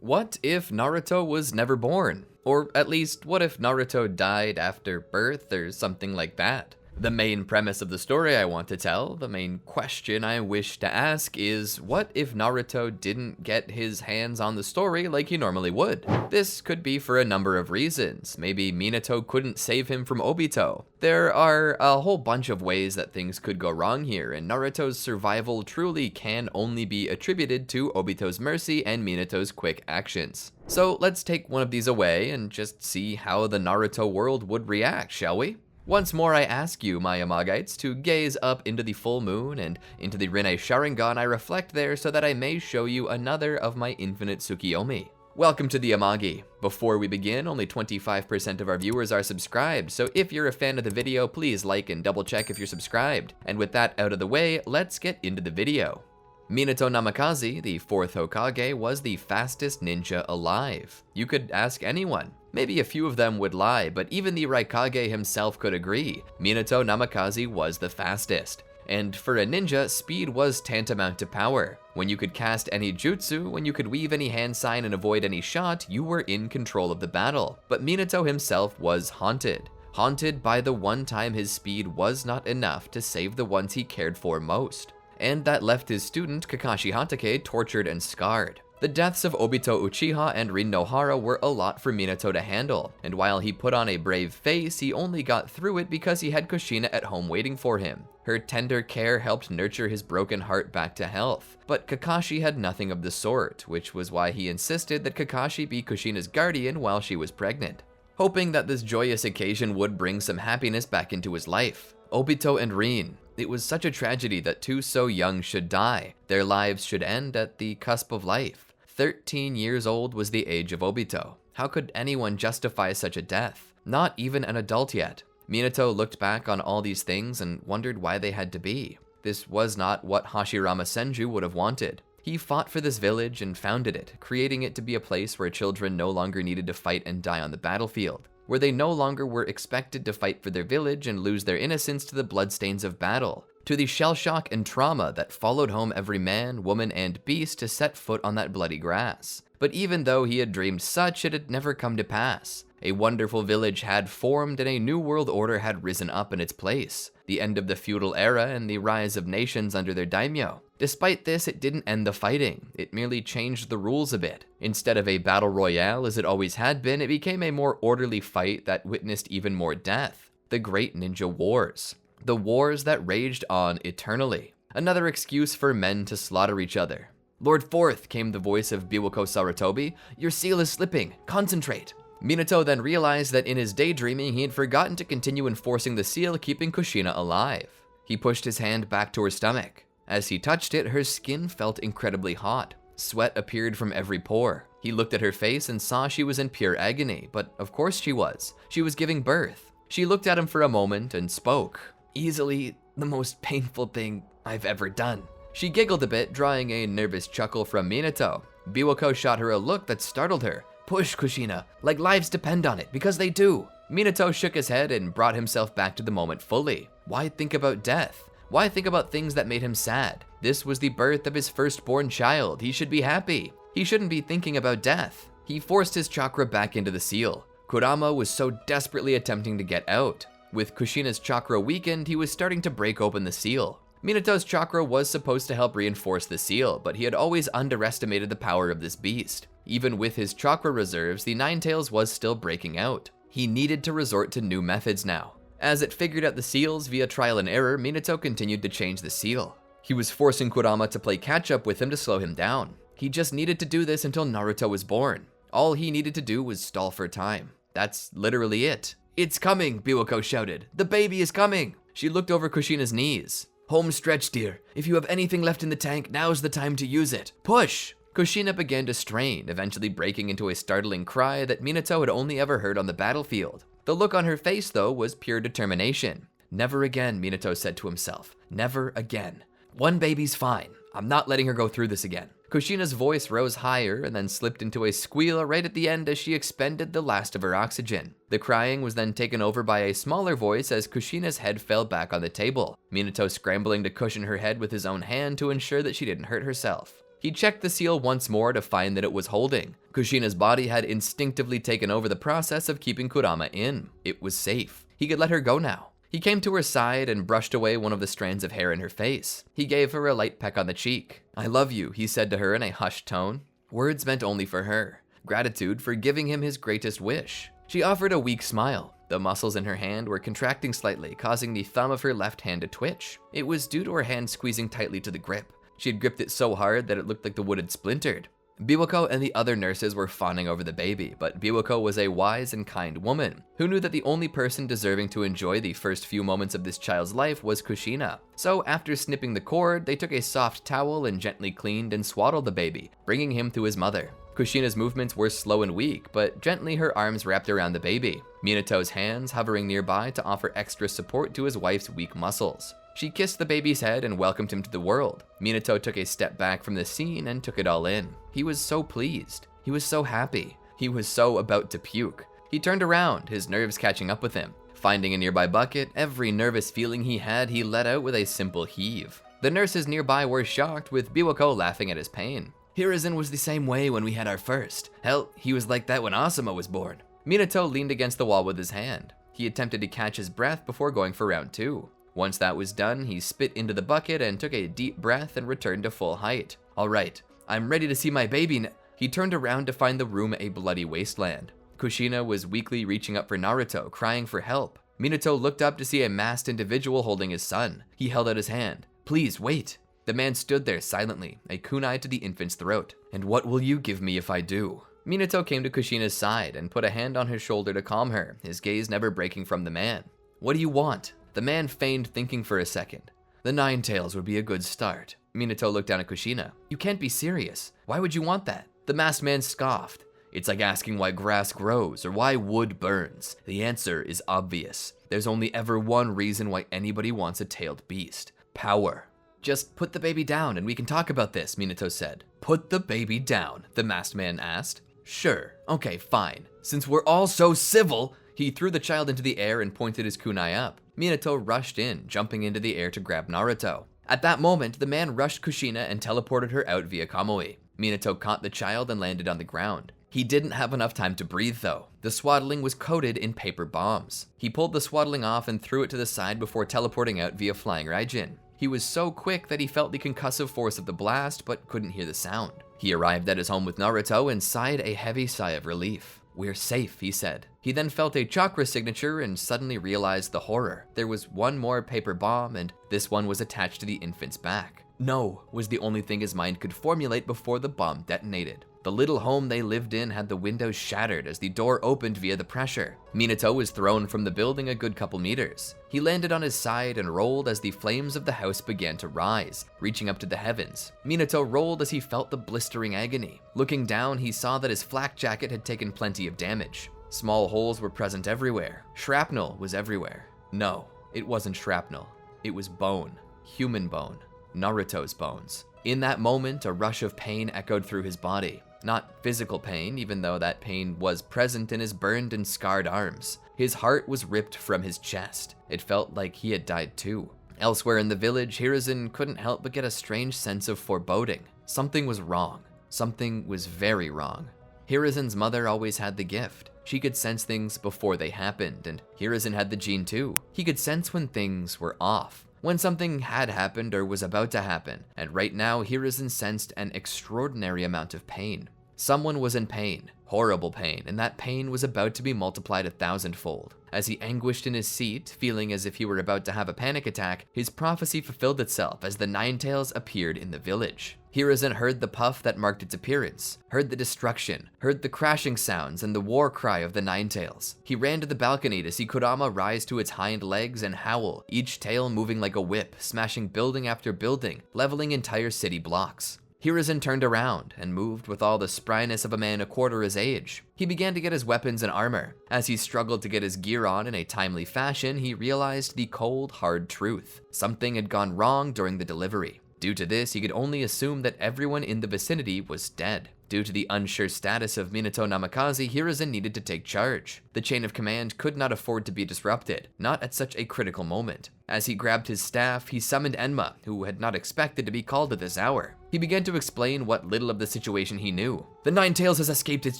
What if Naruto was never born? Or at least, what if Naruto died after birth or something like that? The main premise of the story I want to tell, the main question I wish to ask is, what if Naruto didn't get his hands on the story like he normally would? This could be for a number of reasons. Maybe Minato couldn't save him from Obito. There are a whole bunch of ways that things could go wrong here, and Naruto's survival truly can only be attributed to Obito's mercy and Minato's quick actions. So let's take one of these away and just see how the Naruto world would react, shall we? Once more I ask you, my amagites, to gaze up into the full moon and into the rinne-sharingan I reflect there so that I may show you another of my infinite tsukuyomi. Welcome to the Amagi. Before we begin, only 25% of our viewers are subscribed, so if you're a fan of the video, please like and double check if you're subscribed. And with that out of the way, let's get into the video. Minato Namikaze, the 4th Hokage, was the fastest ninja alive. You could ask anyone. Maybe a few of them would lie, but even the Raikage himself could agree. Minato Namikaze was the fastest. And for a ninja, speed was tantamount to power. When you could cast any jutsu, when you could weave any hand sign and avoid any shot, you were in control of the battle. But Minato himself was haunted. Haunted by the one time his speed was not enough to save the ones he cared for most. And that left his student Kakashi Hatake tortured and scarred. The deaths of Obito Uchiha and Rin Nohara were a lot for Minato to handle, and while he put on a brave face, he only got through it because he had Kushina at home waiting for him. Her tender care helped nurture his broken heart back to health, but Kakashi had nothing of the sort, which was why he insisted that Kakashi be Kushina's guardian while she was pregnant. Hoping that this joyous occasion would bring some happiness back into his life. Obito and Rin. It was such a tragedy that two so young should die. Their lives should end at the cusp of life. 13 years old was the age of Obito. How could anyone justify such a death? Not even an adult yet. Minato looked back on all these things and wondered why they had to be. This was not what Hashirama Senju would have wanted. He fought for this village and founded it, creating it to be a place where children no longer needed to fight and die on the battlefield, where they no longer were expected to fight for their village and lose their innocence to the bloodstains of battle, to the shell shock and trauma that followed home every man, woman, and beast to set foot on that bloody grass. But even though he had dreamed such, it had never come to pass. A wonderful village had formed and a new world order had risen up in its place. The end of the feudal era and the rise of nations under their daimyo. Despite this, it didn't end the fighting. It merely changed the rules a bit. Instead of a battle royale as it always had been, it became a more orderly fight that witnessed even more death. The Great Ninja Wars. The wars that raged on eternally. Another excuse for men to slaughter each other. Lord Fourth, came the voice of Biwako Sarutobi. Your seal is slipping. Concentrate. Minato then realized that in his daydreaming, he had forgotten to continue enforcing the seal keeping Kushina alive. He pushed his hand back to her stomach. As he touched it, her skin felt incredibly hot. Sweat appeared from every pore. He looked at her face and saw she was in pure agony, but of course she was. She was giving birth. She looked at him for a moment and spoke. Easily the most painful thing I've ever done. She giggled a bit, drawing a nervous chuckle from Minato. Biwako shot her a look that startled her. Push, Kushina, like lives depend on it, because they do. Minato shook his head and brought himself back to the moment fully. Why think about death? Why think about things that made him sad? This was the birth of his firstborn child. He should be happy. He shouldn't be thinking about death. He forced his chakra back into the seal. Kurama was so desperately attempting to get out. With Kushina's chakra weakened, he was starting to break open the seal. Minato's chakra was supposed to help reinforce the seal, but he had always underestimated the power of this beast. Even with his chakra reserves, the Ninetales was still breaking out. He needed to resort to new methods now. As it figured out the seals via trial and error, Minato continued to change the seal. He was forcing Kurama to play catch-up with him to slow him down. He just needed to do this until Naruto was born. All he needed to do was stall for time. That's literally it. It's coming, Biwako shouted. The baby is coming. She looked over Kushina's knees. Home stretch, dear. If you have anything left in the tank, now's the time to use it. Push! Kushina began to strain, eventually breaking into a startling cry that Minato had only ever heard on the battlefield. The look on her face, though, was pure determination. Never again, Minato said to himself. Never again. One baby's fine. I'm not letting her go through this again. Kushina's voice rose higher and then slipped into a squeal right at the end as she expended the last of her oxygen. The crying was then taken over by a smaller voice as Kushina's head fell back on the table, Minato scrambling to cushion her head with his own hand to ensure that she didn't hurt herself. He checked the seal once more to find that it was holding. Kushina's body had instinctively taken over the process of keeping Kurama in. It was safe. He could let her go now. He came to her side and brushed away one of the strands of hair in her face. He gave her a light peck on the cheek. "I love you," he said to her in a hushed tone. Words meant only for her. Gratitude for giving him his greatest wish. She offered a weak smile. The muscles in her hand were contracting slightly, causing the thumb of her left hand to twitch. It was due to her hand squeezing tightly to the grip. She had gripped it so hard that it looked like the wood had splintered. Biwako and the other nurses were fawning over the baby, but Biwako was a wise and kind woman who knew that the only person deserving to enjoy the first few moments of this child's life was Kushina. So after snipping the cord, they took a soft towel and gently cleaned and swaddled the baby, bringing him to his mother. Kushina's movements were slow and weak, but gently her arms wrapped around the baby, Minato's hands hovering nearby to offer extra support to his wife's weak muscles. She kissed the baby's head and welcomed him to the world. Minato took a step back from the scene and took it all in. He was so pleased. He was so happy. He was so about to puke. He turned around, his nerves catching up with him. Finding a nearby bucket, every nervous feeling he had, he let out with a simple heave. The nurses nearby were shocked, with Biwako laughing at his pain. "Hiruzen was the same way when we had our first. Hell, he was like that when Asuma was born." Minato leaned against the wall with his hand. He attempted to catch his breath before going for round 2. Once that was done, he spit into the bucket and took a deep breath and returned to full height. "All right, I'm ready to see my baby He turned around to find the room a bloody wasteland. Kushina was weakly reaching up for Naruto, crying for help. Minato looked up to see a masked individual holding his son. He held out his hand. "Please, wait." The man stood there silently, a kunai to the infant's throat. "And what will you give me if I do?" Minato came to Kushina's side and put a hand on his shoulder to calm her, his gaze never breaking from the man. "What do you want?" The man feigned thinking for a second. "The 9 tails would be a good start." Minato looked down at Kushina. "You can't be serious. Why would you want that?" The masked man scoffed. "It's like asking why grass grows or why wood burns. The answer is obvious. There's only ever one reason why anybody wants a tailed beast. Power." "Just put the baby down and we can talk about this," Minato said. "Put the baby down?" the masked man asked. "Sure. Okay, fine. Since we're all so civil." He threw the child into the air and pointed his kunai up. Minato rushed in, jumping into the air to grab Naruto. At that moment, the man rushed Kushina and teleported her out via Kamui. Minato caught the child and landed on the ground. He didn't have enough time to breathe though. The swaddling was coated in paper bombs. He pulled the swaddling off and threw it to the side before teleporting out via flying Raijin. He was so quick that he felt the concussive force of the blast but couldn't hear the sound. He arrived at his home with Naruto and sighed a heavy sigh of relief. "We're safe," he said. He then felt a chakra signature and suddenly realized the horror. There was one more paper bomb, and this one was attached to the infant's back. "No," was the only thing his mind could formulate before the bomb detonated. The little home they lived in had the windows shattered as the door opened via the pressure. Minato was thrown from the building a good couple meters. He landed on his side and rolled as the flames of the house began to rise, reaching up to the heavens. Minato rolled as he felt the blistering agony. Looking down, he saw that his flak jacket had taken plenty of damage. Small holes were present everywhere. Shrapnel was everywhere. No, it wasn't shrapnel. It was bone. Human bone. Naruto's bones. In that moment, a rush of pain echoed through his body. Not physical pain, even though that pain was present in his burned and scarred arms. His heart was ripped from his chest. It felt like he had died too. Elsewhere in the village, Hiruzen couldn't help but get a strange sense of foreboding. Something was wrong. Something was very wrong. Hiruzen's mother always had the gift. She could sense things before they happened, and Hiruzen had the gene too. He could sense when things were off, when something had happened or was about to happen, and right now Hiruzen sensed an extraordinary amount of pain. Someone was in pain, horrible pain, and that pain was about to be multiplied 1,000-fold. As he anguished in his seat, feeling as if he were about to have a panic attack, his prophecy fulfilled itself as the 9 tails appeared in the village. Hiruzen heard the puff that marked its appearance, heard the destruction, heard the crashing sounds and the war cry of the 9 tails. He ran to the balcony to see Kurama rise to its hind legs and howl, each tail moving like a whip, smashing building after building, leveling entire city blocks. Hiruzen turned around and moved with all the spryness of a man a quarter his age. He began to get his weapons and armor. As he struggled to get his gear on in a timely fashion, he realized the cold, hard truth. Something had gone wrong during the delivery. Due to this, he could only assume that everyone in the vicinity was dead. Due to the unsure status of Minato Namikaze, Hiruzen needed to take charge. The chain of command could not afford to be disrupted, not at such a critical moment. As he grabbed his staff, he summoned Enma, who had not expected to be called at this hour. He began to explain what little of the situation he knew. The Nine-Tails has escaped its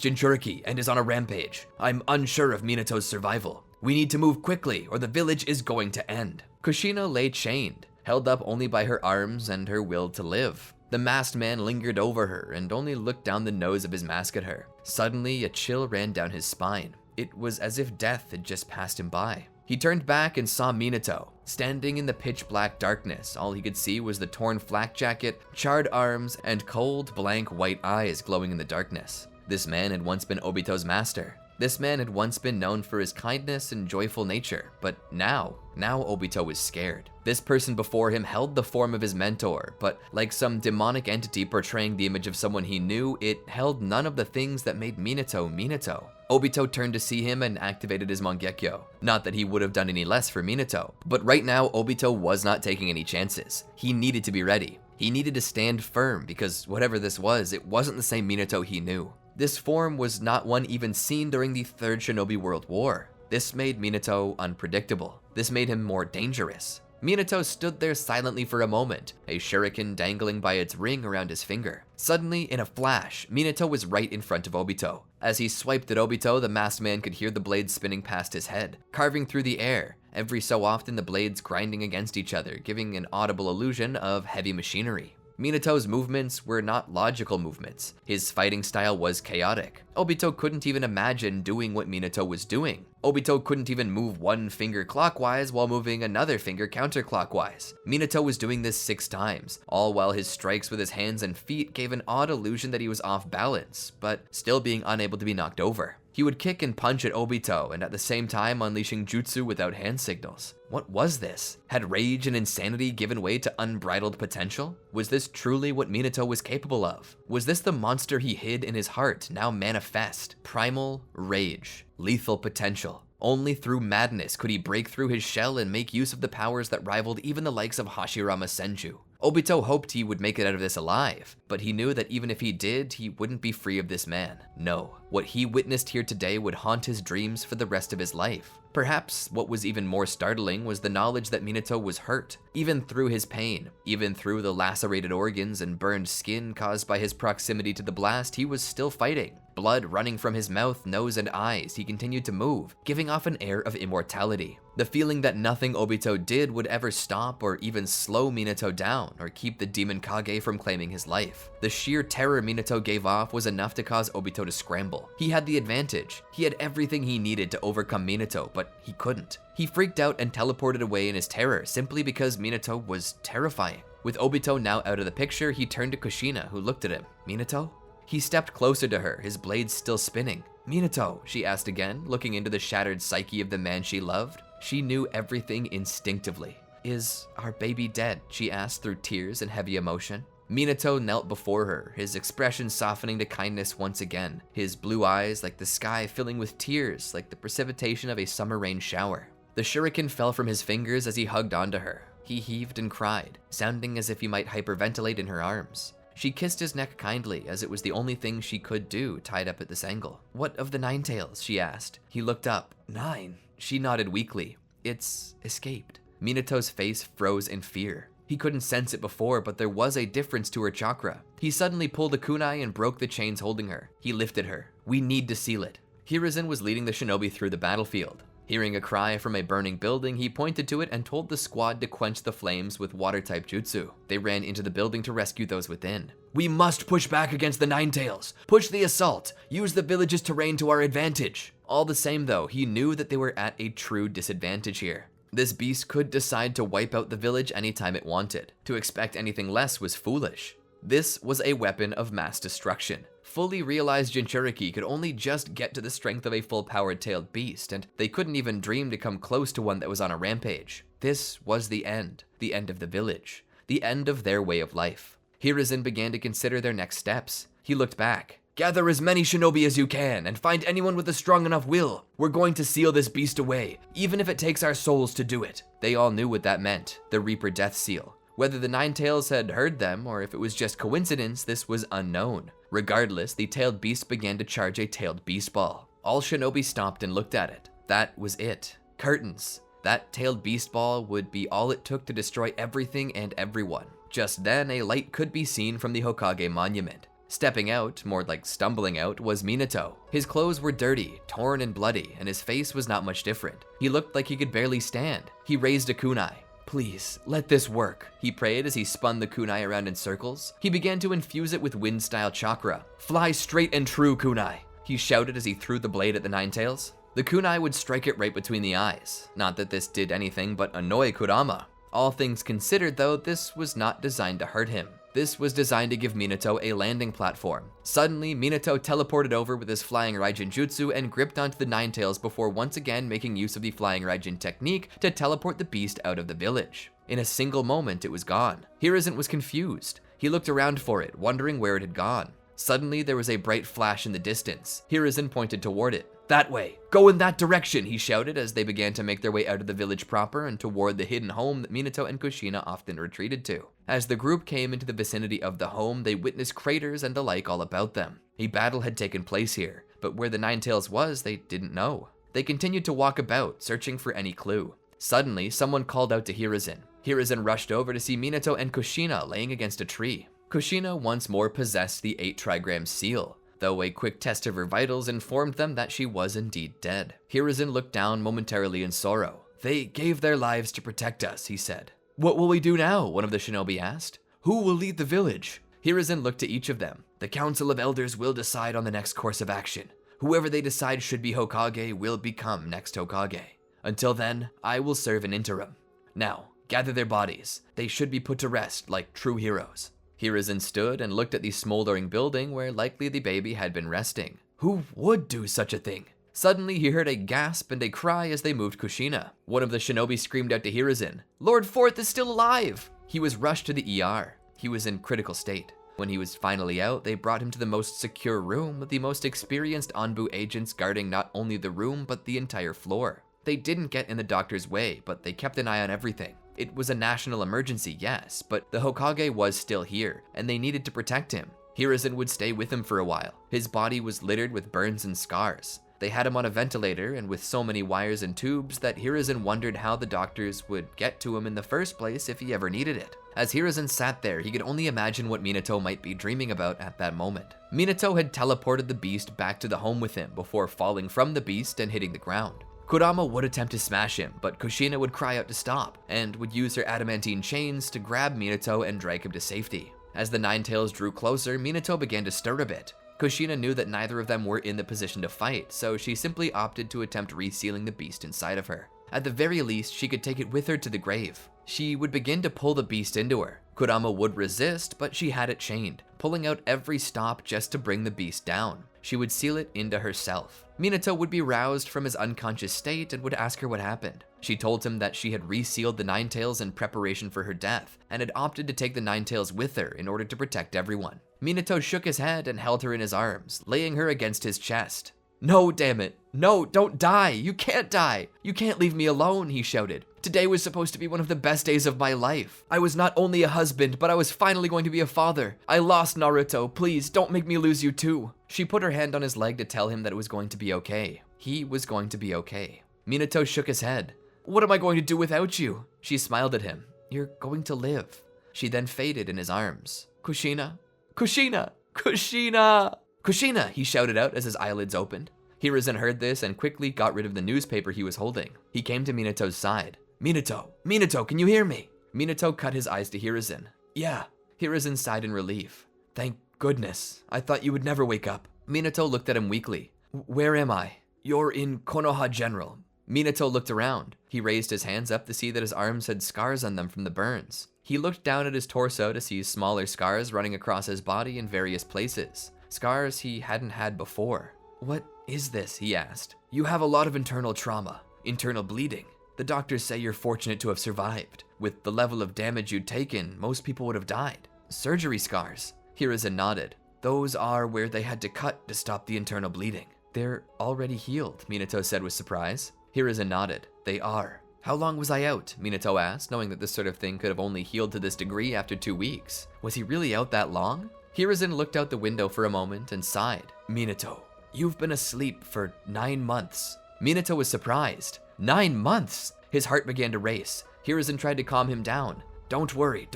Jinchuriki and is on a rampage. I'm unsure of Minato's survival. We need to move quickly, or the village is going to end. Kushina lay chained, held up only by her arms and her will to live. The masked man lingered over her and only looked down the nose of his mask at her. Suddenly, a chill ran down his spine. It was as if death had just passed him by. He turned back and saw Minato. Standing in the pitch-black darkness, all he could see was the torn flak jacket, charred arms, and cold, blank white eyes glowing in the darkness. This man had once been Obito's master. This man had once been known for his kindness and joyful nature, but now Obito was scared. This person before him held the form of his mentor, but like some demonic entity portraying the image of someone he knew, it held none of the things that made Minato Minato. Obito turned to see him and activated his Mangekyo. Not that he would have done any less for Minato, but right now Obito was not taking any chances. He needed to be ready. He needed to stand firm because whatever this was, it wasn't the same Minato he knew. This form was not one even seen during the Third Shinobi World War. This made Minato unpredictable. This made him more dangerous. Minato stood there silently for a moment, a shuriken dangling by its ring around his finger. Suddenly, in a flash, Minato was right in front of Obito. As he swiped at Obito, the masked man could hear the blades spinning past his head, carving through the air. Every so often, the blades grinding against each other, giving an audible illusion of heavy machinery. Minato's movements were not logical movements. His fighting style was chaotic. Obito couldn't even imagine doing what Minato was doing. Obito couldn't even move one finger clockwise while moving another finger counterclockwise. Minato was doing this 6 times, all while his strikes with his hands and feet gave an odd illusion that he was off balance, but still being unable to be knocked over. He would kick and punch at Obito, and at the same time unleashing jutsu without hand signals. What was this? Had rage and insanity given way to unbridled potential? Was this truly what Minato was capable of? Was this the monster he hid in his heart, now manifest? Primal rage, lethal potential. Only through madness could he break through his shell and make use of the powers that rivaled even the likes of Hashirama Senju. Obito hoped he would make it out of this alive, but he knew that even if he did, he wouldn't be free of this man. No, what he witnessed here today would haunt his dreams for the rest of his life. Perhaps what was even more startling was the knowledge that Minato was hurt, even through his pain, even through the lacerated organs and burned skin caused by his proximity to the blast. He was still fighting. Blood running from his mouth, nose, and eyes, he continued to move, giving off an air of immortality. The feeling that nothing Obito did would ever stop or even slow Minato down or keep the Demon Kage from claiming his life. The sheer terror Minato gave off was enough to cause Obito to scramble. He had the advantage. He had everything he needed to overcome Minato, but he couldn't. He freaked out and teleported away in his terror simply because Minato was terrifying. With Obito now out of the picture, he turned to Kushina, who looked at him. Minato? He stepped closer to her, his blades still spinning. Minato, she asked again, looking into the shattered psyche of the man she loved. She knew everything instinctively. Is our baby dead? She asked through tears and heavy emotion. Minato knelt before her, his expression softening to kindness once again, his blue eyes like the sky filling with tears like the precipitation of a summer rain shower. The shuriken fell from his fingers as he hugged onto her. He heaved and cried, sounding as if he might hyperventilate in her arms. She kissed his neck kindly, as it was the only thing she could do, tied up at this angle. What of the Nine-Tails? She asked. He looked up. 9. She nodded weakly. It's escaped. Minato's face froze in fear. He couldn't sense it before, but there was a difference to her chakra. He suddenly pulled a kunai and broke the chains holding her. He lifted her. We need to seal it. Hiruzen was leading the shinobi through the battlefield. Hearing a cry from a burning building, he pointed to it and told the squad to quench the flames with water-type jutsu. They ran into the building to rescue those within. We must push back against the Nine-Tails. Push the assault. Use the village's terrain to our advantage. All the same though, he knew that they were at a true disadvantage here. This beast could decide to wipe out the village anytime it wanted. To expect anything less was foolish. This was a weapon of mass destruction. Fully realized Jinchuriki could only just get to the strength of a full-powered tailed beast, and they couldn't even dream to come close to one that was on a rampage. This was the end of the village, the end of their way of life. Hiruzen began to consider their next steps. He looked back. Gather as many shinobi as you can, and find anyone with a strong enough will. We're going to seal this beast away, even if it takes our souls to do it. They all knew what that meant, the Reaper Death Seal. Whether the Nine-Tails had heard them or if it was just coincidence, this was unknown. Regardless, the tailed beast began to charge a tailed beast ball. All shinobi stopped and looked at it. That was it. Curtains. That tailed beast ball would be all it took to destroy everything and everyone. Just then, a light could be seen from the Hokage monument. Stepping out, more like stumbling out, was Minato. His clothes were dirty, torn and bloody, and his face was not much different. He looked like he could barely stand. He raised a kunai. "Please, let this work," he prayed as he spun the kunai around in circles. He began to infuse it with wind-style chakra. "Fly straight and true, kunai," he shouted as he threw the blade at the Nine-Tails. The kunai would strike it right between the eyes. Not that this did anything but annoy Kurama. All things considered though, this was not designed to hurt him. This was designed to give Minato a landing platform. Suddenly, Minato teleported over with his flying Raijin jutsu and gripped onto the Nine-Tails before once again making use of the flying Raijin technique to teleport the beast out of the village. In a single moment, it was gone. Hiruzen was confused. He looked around for it, wondering where it had gone. Suddenly, there was a bright flash in the distance. Hiruzen pointed toward it. "That way! Go in that direction!" he shouted as they began to make their way out of the village proper and toward the hidden home that Minato and Kushina often retreated to. As the group came into the vicinity of the home, they witnessed craters and the like all about them. A battle had taken place here, but where the Nine-Tails was, they didn't know. They continued to walk about, searching for any clue. Suddenly, someone called out to Hiruzen. Hiruzen rushed over to see Minato and Kushina laying against a tree. Kushina once more possessed the 8 trigram seal, though a quick test of her vitals informed them that she was indeed dead. Hiruzen looked down momentarily in sorrow. "They gave their lives to protect us," he said. "What will we do now?" one of the shinobi asked. "Who will lead the village?" Hiruzen looked at each of them. "The Council of Elders will decide on the next course of action. Whoever they decide should be Hokage will become next Hokage. Until then, I will serve an interim. Now, gather their bodies. They should be put to rest like true heroes." Hiruzen stood and looked at the smoldering building where likely the baby had been resting. Who would do such a thing? Suddenly, he heard a gasp and a cry as they moved Kushina. One of the shinobi screamed out to Hiruzen, "Lord Forth is still alive!" He was rushed to the ER. He was in critical state. When he was finally out, they brought him to the most secure room with the most experienced Anbu agents guarding not only the room, but the entire floor. They didn't get in the doctor's way, but they kept an eye on everything. It was a national emergency, yes, but the Hokage was still here, and they needed to protect him. Hiruzen would stay with him for a while. His body was littered with burns and scars. They had him on a ventilator and with so many wires and tubes that Hiruzen wondered how the doctors would get to him in the first place if he ever needed it. As Hiruzen sat there, he could only imagine what Minato might be dreaming about at that moment. Minato had teleported the beast back to the home with him before falling from the beast and hitting the ground. Kurama would attempt to smash him, but Kushina would cry out to stop, and would use her adamantine chains to grab Minato and drag him to safety. As the Nine-Tails drew closer, Minato began to stir a bit. Kushina knew that neither of them were in the position to fight, so she simply opted to attempt resealing the beast inside of her. At the very least, she could take it with her to the grave. She would begin to pull the beast into her. Kurama would resist, but she had it chained, pulling out every stop just to bring the beast down. She would seal it into herself. Minato would be roused from his unconscious state and would ask her what happened. She told him that she had resealed the Nine-Tails in preparation for her death, and had opted to take the Nine-Tails with her in order to protect everyone. Minato shook his head and held her in his arms, laying her against his chest. "No, damn it. No, don't die. You can't die. You can't leave me alone," he shouted. "Today was supposed to be one of the best days of my life. I was not only a husband, but I was finally going to be a father. I lost Naruto. Please, don't make me lose you too." She put her hand on his leg to tell him that it was going to be okay. He was going to be okay. Minato shook his head. "What am I going to do without you?" She smiled at him. "You're going to live." She then faded in his arms. "Kushina? Kushina! Kushina! Kushina!" he shouted out as his eyelids opened. Hiruzen heard this and quickly got rid of the newspaper he was holding. He came to Minato's side. "Minato! Minato, can you hear me?" Minato cut his eyes to Hiruzen. "Yeah." Hiruzen sighed in relief. "Thank goodness. I thought you would never wake up." Minato looked at him weakly. "Where am I?" "You're in Konoha General." Minato looked around. He raised his hands up to see that his arms had scars on them from the burns. He looked down at his torso to see smaller scars running across his body in various places. Scars he hadn't had before. "What is this?" he asked. "You have a lot of internal trauma, internal bleeding. The doctors say you're fortunate to have survived. With the level of damage you'd taken, most people would have died." "Surgery scars?" Hiruzen nodded. "Those are where they had to cut to stop the internal bleeding." "They're already healed," Minato said with surprise. Hiruzen nodded. "They are. How long was I out? Minato asked, knowing that this sort of thing could have only healed to this degree after 2 weeks. Was he really out that long? Hiruzen looked out the window for a moment and sighed. Minato, you've been asleep for 9 months. Minato was surprised. 9 months? His heart began to race. Hiruzen tried to calm him down. Don't worry.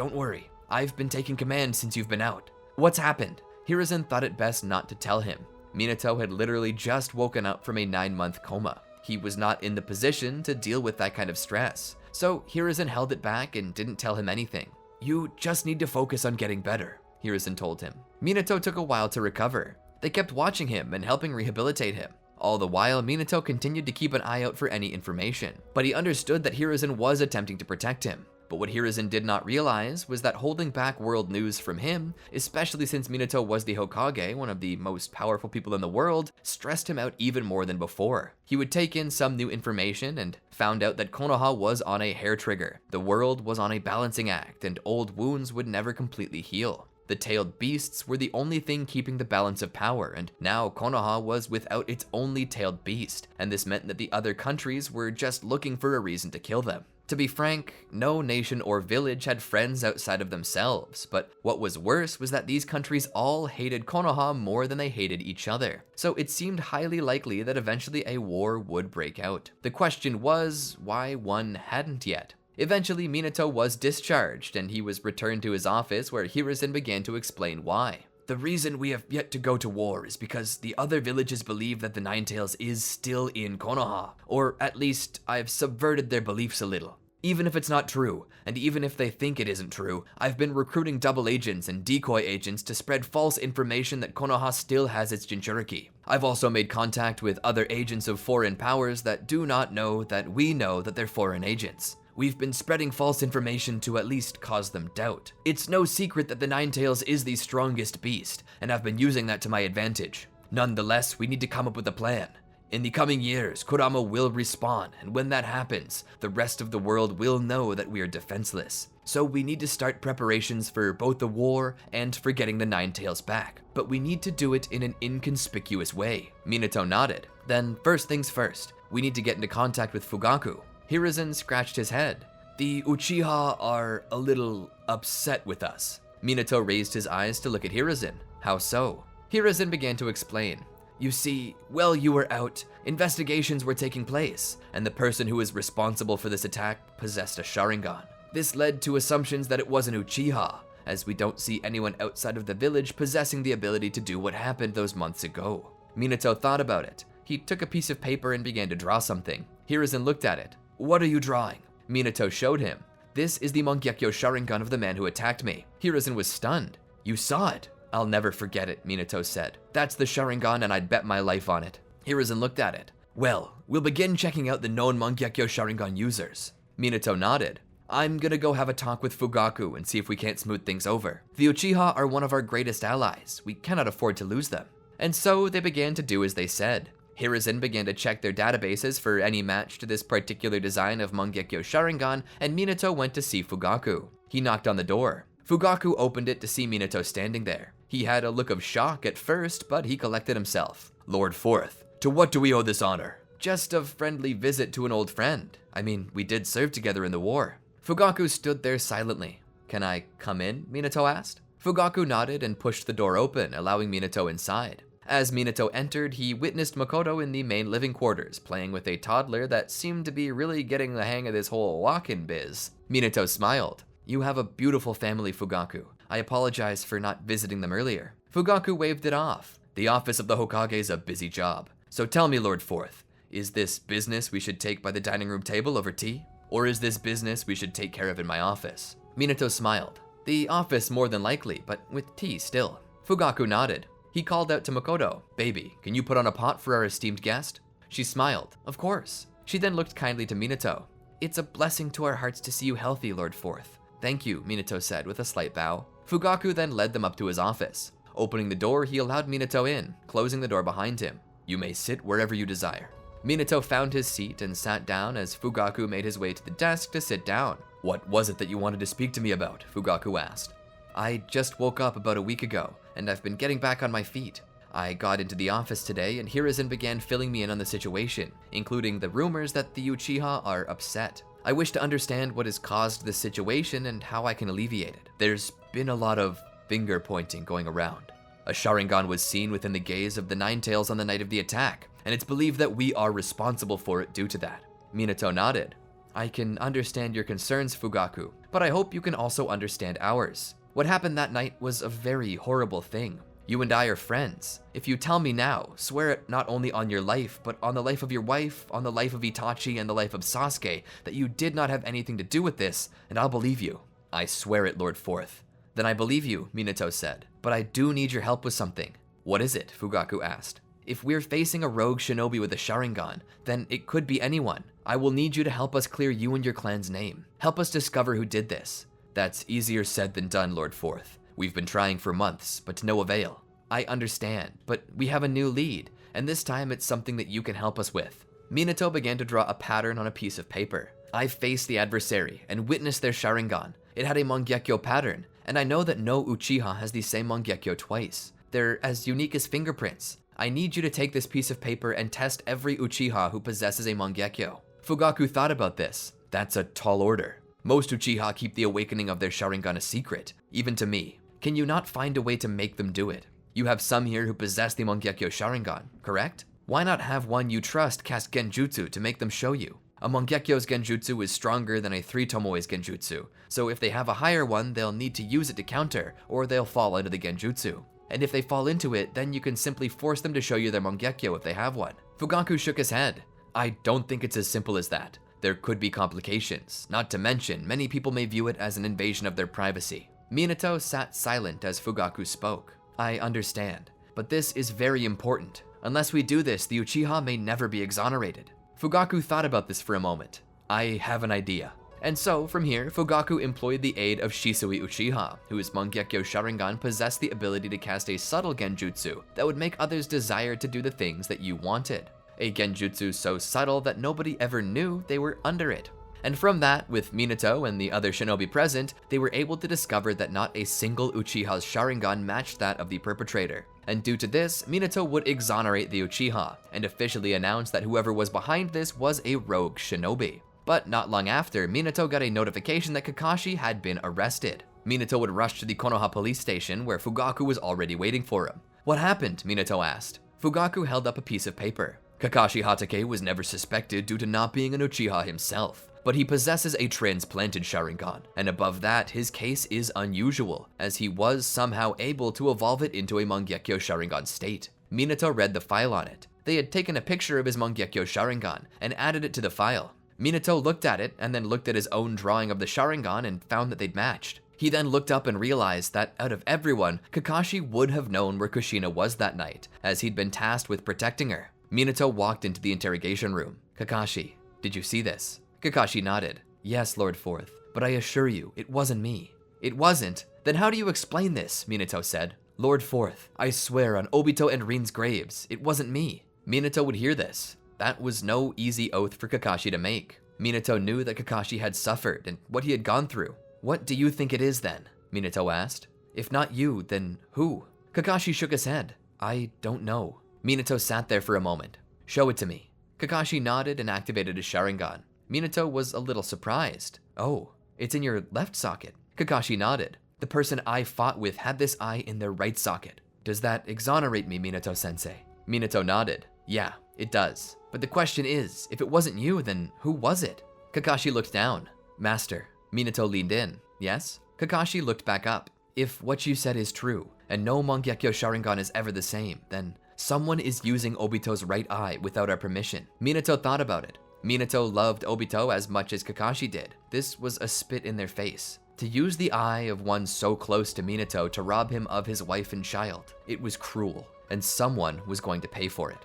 I've been taking command since you've been out. What's happened? Hiruzen thought it best not to tell him. Minato had literally just woken up from a 9-month coma. He was not in the position to deal with that kind of stress. So Hiruzen held it back and didn't tell him anything. You just need to focus on getting better, Hiruzen told him. Minato took a while to recover. They kept watching him and helping rehabilitate him. All the while, Minato continued to keep an eye out for any information, but he understood that Hiruzen was attempting to protect him. But what Hiruzen did not realize was that holding back world news from him, especially since Minato was the Hokage, one of the most powerful people in the world, stressed him out even more than before. He would take in some new information and found out that Konoha was on a hair trigger. The world was on a balancing act, and old wounds would never completely heal. The tailed beasts were the only thing keeping the balance of power, and now Konoha was without its only tailed beast, and this meant that the other countries were just looking for a reason to kill them. To be frank, no nation or village had friends outside of themselves, but what was worse was that these countries all hated Konoha more than they hated each other. So it seemed highly likely that eventually a war would break out. The question was, why one hadn't yet? Eventually, Minato was discharged, and he was returned to his office where Hiruzen began to explain why. The reason we have yet to go to war is because the other villages believe that the Ninetales is still in Konoha, or at least I've subverted their beliefs a little. Even if it's not true, and even if they think it isn't true, I've been recruiting double agents and decoy agents to spread false information that Konoha still has its Jinchuriki. I've also made contact with other agents of foreign powers that do not know that we know that they're foreign agents. We've been spreading false information to at least cause them doubt. It's no secret that the Ninetales is the strongest beast, and I've been using that to my advantage. Nonetheless, we need to come up with a plan. In the coming years, Kurama will respawn, and when that happens, the rest of the world will know that we are defenseless. So we need to start preparations for both the war and for getting the Ninetales back. But we need to do it in an inconspicuous way. Minato nodded. Then, first things first, we need to get into contact with Fugaku. Hiruzen scratched his head. The Uchiha are a little upset with us. Minato raised his eyes to look at Hiruzen. How so? Hiruzen began to explain. You see, while you were out, investigations were taking place, and the person who was responsible for this attack possessed a Sharingan. This led to assumptions that it was an Uchiha, as we don't see anyone outside of the village possessing the ability to do what happened those months ago. Minato thought about it. He took a piece of paper and began to draw something. Hiruzen looked at it. What are you drawing? Minato showed him. This is the Mangekyou Sharingan of the man who attacked me. Hiruzen was stunned. You saw it? I'll never forget it, Minato said. That's the Sharingan and I'd bet my life on it. Hiruzen looked at it. Well, we'll begin checking out the known Mangekyou Sharingan users. Minato nodded. I'm gonna go have a talk with Fugaku and see if we can't smooth things over. The Uchiha are one of our greatest allies. We cannot afford to lose them. And so they began to do as they said. Hiruzen began to check their databases for any match to this particular design of Mangekyou Sharingan, and Minato went to see Fugaku. He knocked on the door. Fugaku opened it to see Minato standing there. He had a look of shock at first, but he collected himself. Lord Forth, to what do we owe this honor? Just a friendly visit to an old friend. I mean, we did serve together in the war. Fugaku stood there silently. Can I come in? Minato asked. Fugaku nodded and pushed the door open, allowing Minato inside. As Minato entered, he witnessed Makoto in the main living quarters, playing with a toddler that seemed to be really getting the hang of this whole walk-in biz. Minato smiled. You have a beautiful family, Fugaku. I apologize for not visiting them earlier. Fugaku waved it off. The office of the Hokage is a busy job. So tell me, Lord Forth, is this business we should take by the dining room table over tea? Or is this business we should take care of in my office? Minato smiled. The office more than likely, but with tea still. Fugaku nodded. He called out to Makoto, Baby, can you put on a pot for our esteemed guest? She smiled. Of course. She then looked kindly to Minato. It's a blessing to our hearts to see you healthy, Lord Forth. Thank you, Minato said with a slight bow. Fugaku then led them up to his office. Opening the door, he allowed Minato in, closing the door behind him. You may sit wherever you desire. Minato found his seat and sat down as Fugaku made his way to the desk to sit down. What was it that you wanted to speak to me about? Fugaku asked. I just woke up about a week ago, and I've been getting back on my feet. I got into the office today, and Hiruzen began filling me in on the situation, including the rumors that the Uchiha are upset. I wish to understand what has caused this situation and how I can alleviate it. There's been a lot of finger pointing going around. A Sharingan was seen within the gaze of the Nine Tails on the night of the attack, and it's believed that we are responsible for it due to that. Minato nodded. I can understand your concerns, Fugaku, but I hope you can also understand ours. What happened that night was a very horrible thing. You and I are friends. If you tell me now, swear it not only on your life, but on the life of your wife, on the life of Itachi, and the life of Sasuke, that you did not have anything to do with this, and I'll believe you. I swear it, Lord Fourth. Then I believe you, Minato said, but I do need your help with something. What is it? Fugaku asked. If we're facing a rogue shinobi with a Sharingan, then it could be anyone. I will need you to help us clear you and your clan's name. Help us discover who did this. That's easier said than done, Lord Fourth. We've been trying for months, but to no avail. I understand, but we have a new lead, and this time it's something that you can help us with. Minato began to draw a pattern on a piece of paper. I faced the adversary and witnessed their Sharingan. It had a Mangekyo pattern, and I know that no Uchiha has the same Mangekyo twice. They're as unique as fingerprints. I need you to take this piece of paper and test every Uchiha who possesses a Mangekyo. Fugaku thought about this. That's a tall order. Most Uchiha keep the awakening of their Sharingan a secret, even to me. Can you not find a way to make them do it? You have some here who possess the Mangekyo Sharingan, correct? Why not have one you trust cast Genjutsu to make them show you? A Mangekyo's Genjutsu is stronger than a 3 Tomoe's Genjutsu, so if they have a higher one, they'll need to use it to counter, or they'll fall into the Genjutsu. And if they fall into it, then you can simply force them to show you their Mangekyo if they have one. Fugaku shook his head. I don't think it's as simple as that. There could be complications, not to mention many people may view it as an invasion of their privacy. Minato sat silent as Fugaku spoke. I understand, but this is very important. Unless we do this, the Uchiha may never be exonerated. Fugaku thought about this for a moment. I have an idea. And so, from here, Fugaku employed the aid of Shisui Uchiha, whose Mangekyo Sharingan possessed the ability to cast a subtle Genjutsu that would make others desire to do the things that you wanted. A Genjutsu so subtle that nobody ever knew they were under it. And from that, with Minato and the other shinobi present, they were able to discover that not a single Uchiha's Sharingan matched that of the perpetrator. And due to this, Minato would exonerate the Uchiha, and officially announce that whoever was behind this was a rogue shinobi. But not long after, Minato got a notification that Kakashi had been arrested. Minato would rush to the Konoha police station where Fugaku was already waiting for him. What happened? Minato asked. Fugaku held up a piece of paper. Kakashi Hatake was never suspected due to not being an Uchiha himself, but he possesses a transplanted Sharingan, and above that, his case is unusual, as he was somehow able to evolve it into a Mangekyo Sharingan state. Minato read the file on it. They had taken a picture of his Mangekyo Sharingan and added it to the file. Minato looked at it and then looked at his own drawing of the Sharingan and found that they'd matched. He then looked up and realized that out of everyone, Kakashi would have known where Kushina was that night, as he'd been tasked with protecting her. Minato walked into the interrogation room. Kakashi, did you see this? Kakashi nodded. Yes, Lord Fourth, but I assure you, it wasn't me. It wasn't? Then how do you explain this? Minato said. Lord Fourth, I swear on Obito and Rin's graves, it wasn't me. Minato would hear this. That was no easy oath for Kakashi to make. Minato knew that Kakashi had suffered and what he had gone through. What do you think it is then? Minato asked. If not you, then who? Kakashi shook his head. I don't know. Minato sat there for a moment. Show it to me. Kakashi nodded and activated his Sharingan. Minato was a little surprised. Oh, it's in your left socket. Kakashi nodded. The person I fought with had this eye in their right socket. Does that exonerate me, Minato-sensei? Minato nodded. Yeah, it does. But the question is, if it wasn't you, then who was it? Kakashi looked down. Master. Minato leaned in. Yes? Kakashi looked back up. If what you said is true, and no Mangekyo Sharingan is ever the same, then someone is using Obito's right eye without our permission. Minato thought about it. Minato loved Obito as much as Kakashi did. This was a spit in their face. To use the eye of one so close to Minato to rob him of his wife and child, it was cruel, and someone was going to pay for it.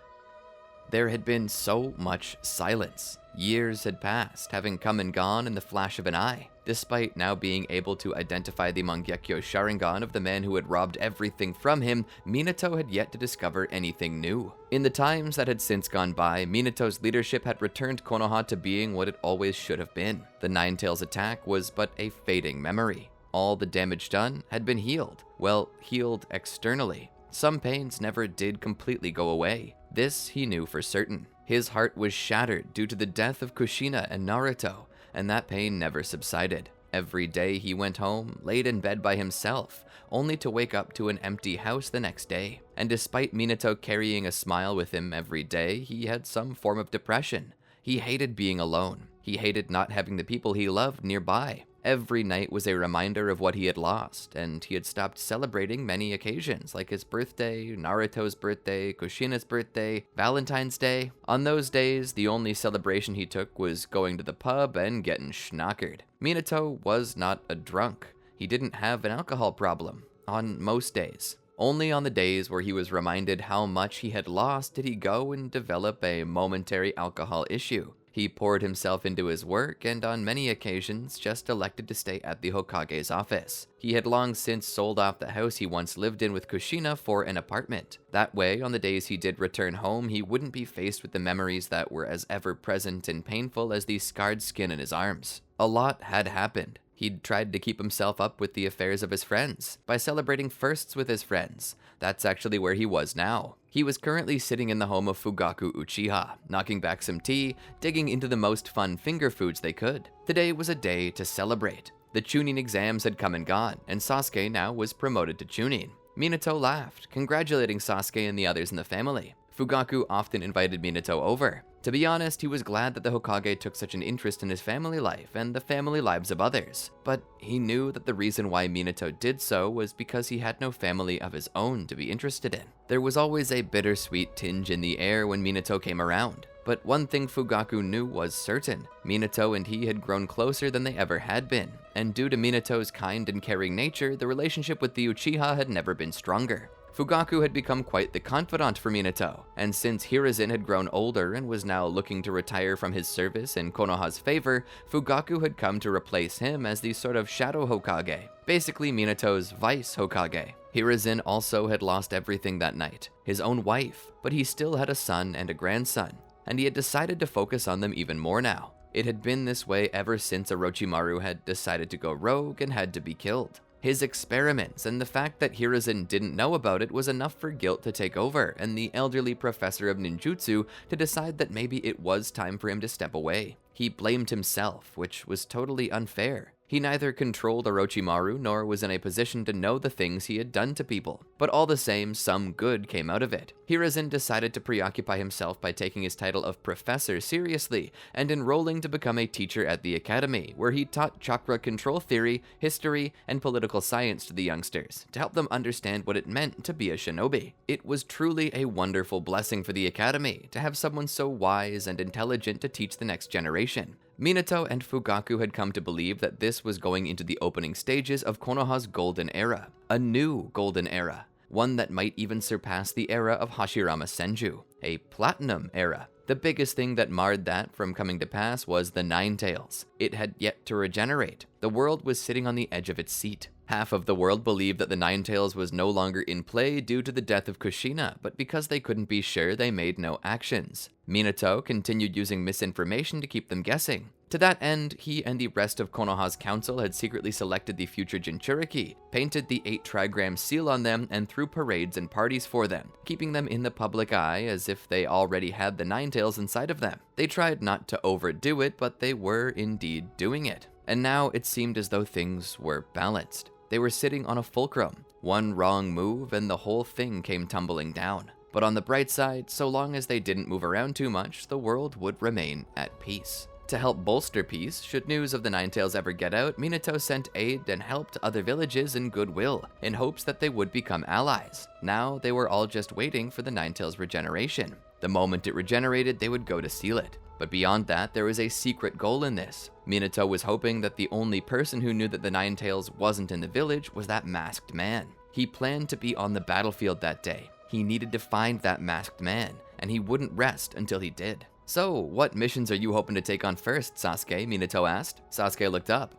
There had been so much silence. Years had passed, having come and gone in the flash of an eye. Despite now being able to identify the Mangekyo Sharingan of the man who had robbed everything from him, Minato had yet to discover anything new. In the times that had since gone by, Minato's leadership had returned Konoha to being what it always should have been. The Nine Tails attack was but a fading memory. All the damage done had been healed. Well, healed externally. Some pains never did completely go away. This he knew for certain. His heart was shattered due to the death of Kushina and Naruto, and that pain never subsided. Every day he went home, laid in bed by himself, only to wake up to an empty house the next day. And despite Minato carrying a smile with him every day, he had some form of depression. He hated being alone. He hated not having the people he loved nearby. Every night was a reminder of what he had lost, and he had stopped celebrating many occasions, like his birthday, Naruto's birthday, Kushina's birthday, Valentine's Day. On those days, the only celebration he took was going to the pub and getting schnockered. Minato was not a drunk. He didn't have an alcohol problem, on most days. Only on the days where he was reminded how much he had lost did he go and develop a momentary alcohol issue. He poured himself into his work and on many occasions just elected to stay at the Hokage's office. He had long since sold off the house he once lived in with Kushina for an apartment. That way, on the days he did return home, he wouldn't be faced with the memories that were as ever-present and painful as the scarred skin in his arms. A lot had happened. He'd tried to keep himself up with the affairs of his friends, by celebrating firsts with his friends. That's actually where he was now. He was currently sitting in the home of Fugaku Uchiha, knocking back some tea, digging into the most fun finger foods they could. Today was a day to celebrate. The Chunin exams had come and gone, and Sasuke now was promoted to Chunin. Minato laughed, congratulating Sasuke and the others in the family. Fugaku often invited Minato over. To be honest, he was glad that the Hokage took such an interest in his family life and the family lives of others. But he knew that the reason why Minato did so was because he had no family of his own to be interested in. There was always a bittersweet tinge in the air when Minato came around. But one thing Fugaku knew was certain. Minato and he had grown closer than they ever had been. And due to Minato's kind and caring nature, the relationship with the Uchiha had never been stronger. Fugaku had become quite the confidant for Minato, and since Hiruzen had grown older and was now looking to retire from his service in Konoha's favor, Fugaku had come to replace him as the sort of shadow Hokage, basically Minato's vice Hokage. Hiruzen also had lost everything that night, his own wife, but he still had a son and a grandson, and he had decided to focus on them even more now. It had been this way ever since Orochimaru had decided to go rogue and had to be killed. His experiments and the fact that Hiruzen didn't know about it was enough for guilt to take over and the elderly professor of ninjutsu to decide that maybe it was time for him to step away. He blamed himself, which was totally unfair. He neither controlled Orochimaru nor was in a position to know the things he had done to people. But all the same, some good came out of it. Hiruzen decided to preoccupy himself by taking his title of professor seriously and enrolling to become a teacher at the academy, where he taught chakra control theory, history, and political science to the youngsters to help them understand what it meant to be a shinobi. It was truly a wonderful blessing for the academy to have someone so wise and intelligent to teach the next generation. Minato and Fugaku had come to believe that this was going into the opening stages of Konoha's golden era, a new golden era, one that might even surpass the era of Hashirama Senju, a platinum era. The biggest thing that marred that from coming to pass was the Nine Tails. It had yet to regenerate. The world was sitting on the edge of its seat. Half of the world believed that the Nine Tails was no longer in play due to the death of Kushina, but because they couldn't be sure, they made no actions. Minato continued using misinformation to keep them guessing. To that end, he and the rest of Konoha's council had secretly selected the future Jinchuriki, painted the 8 trigram seal on them, and threw parades and parties for them, keeping them in the public eye as if they already had the Nine Tails inside of them. They tried not to overdo it, but they were indeed doing it. And now it seemed as though things were balanced. They were sitting on a fulcrum. One wrong move and the whole thing came tumbling down. But on the bright side, so long as they didn't move around too much, the world would remain at peace. To help bolster peace, should news of the Nine Tails ever get out, Minato sent aid and helped other villages in goodwill, in hopes that they would become allies. Now they were all just waiting for the Nine Tails regeneration. The moment it regenerated, they would go to seal it. But beyond that, there was a secret goal in this. Minato was hoping that the only person who knew that the Nine Tails wasn't in the village was that masked man. He planned to be on the battlefield that day. He needed to find that masked man, and he wouldn't rest until he did. "So, what missions are you hoping to take on first, Sasuke?" Minato asked. Sasuke looked up.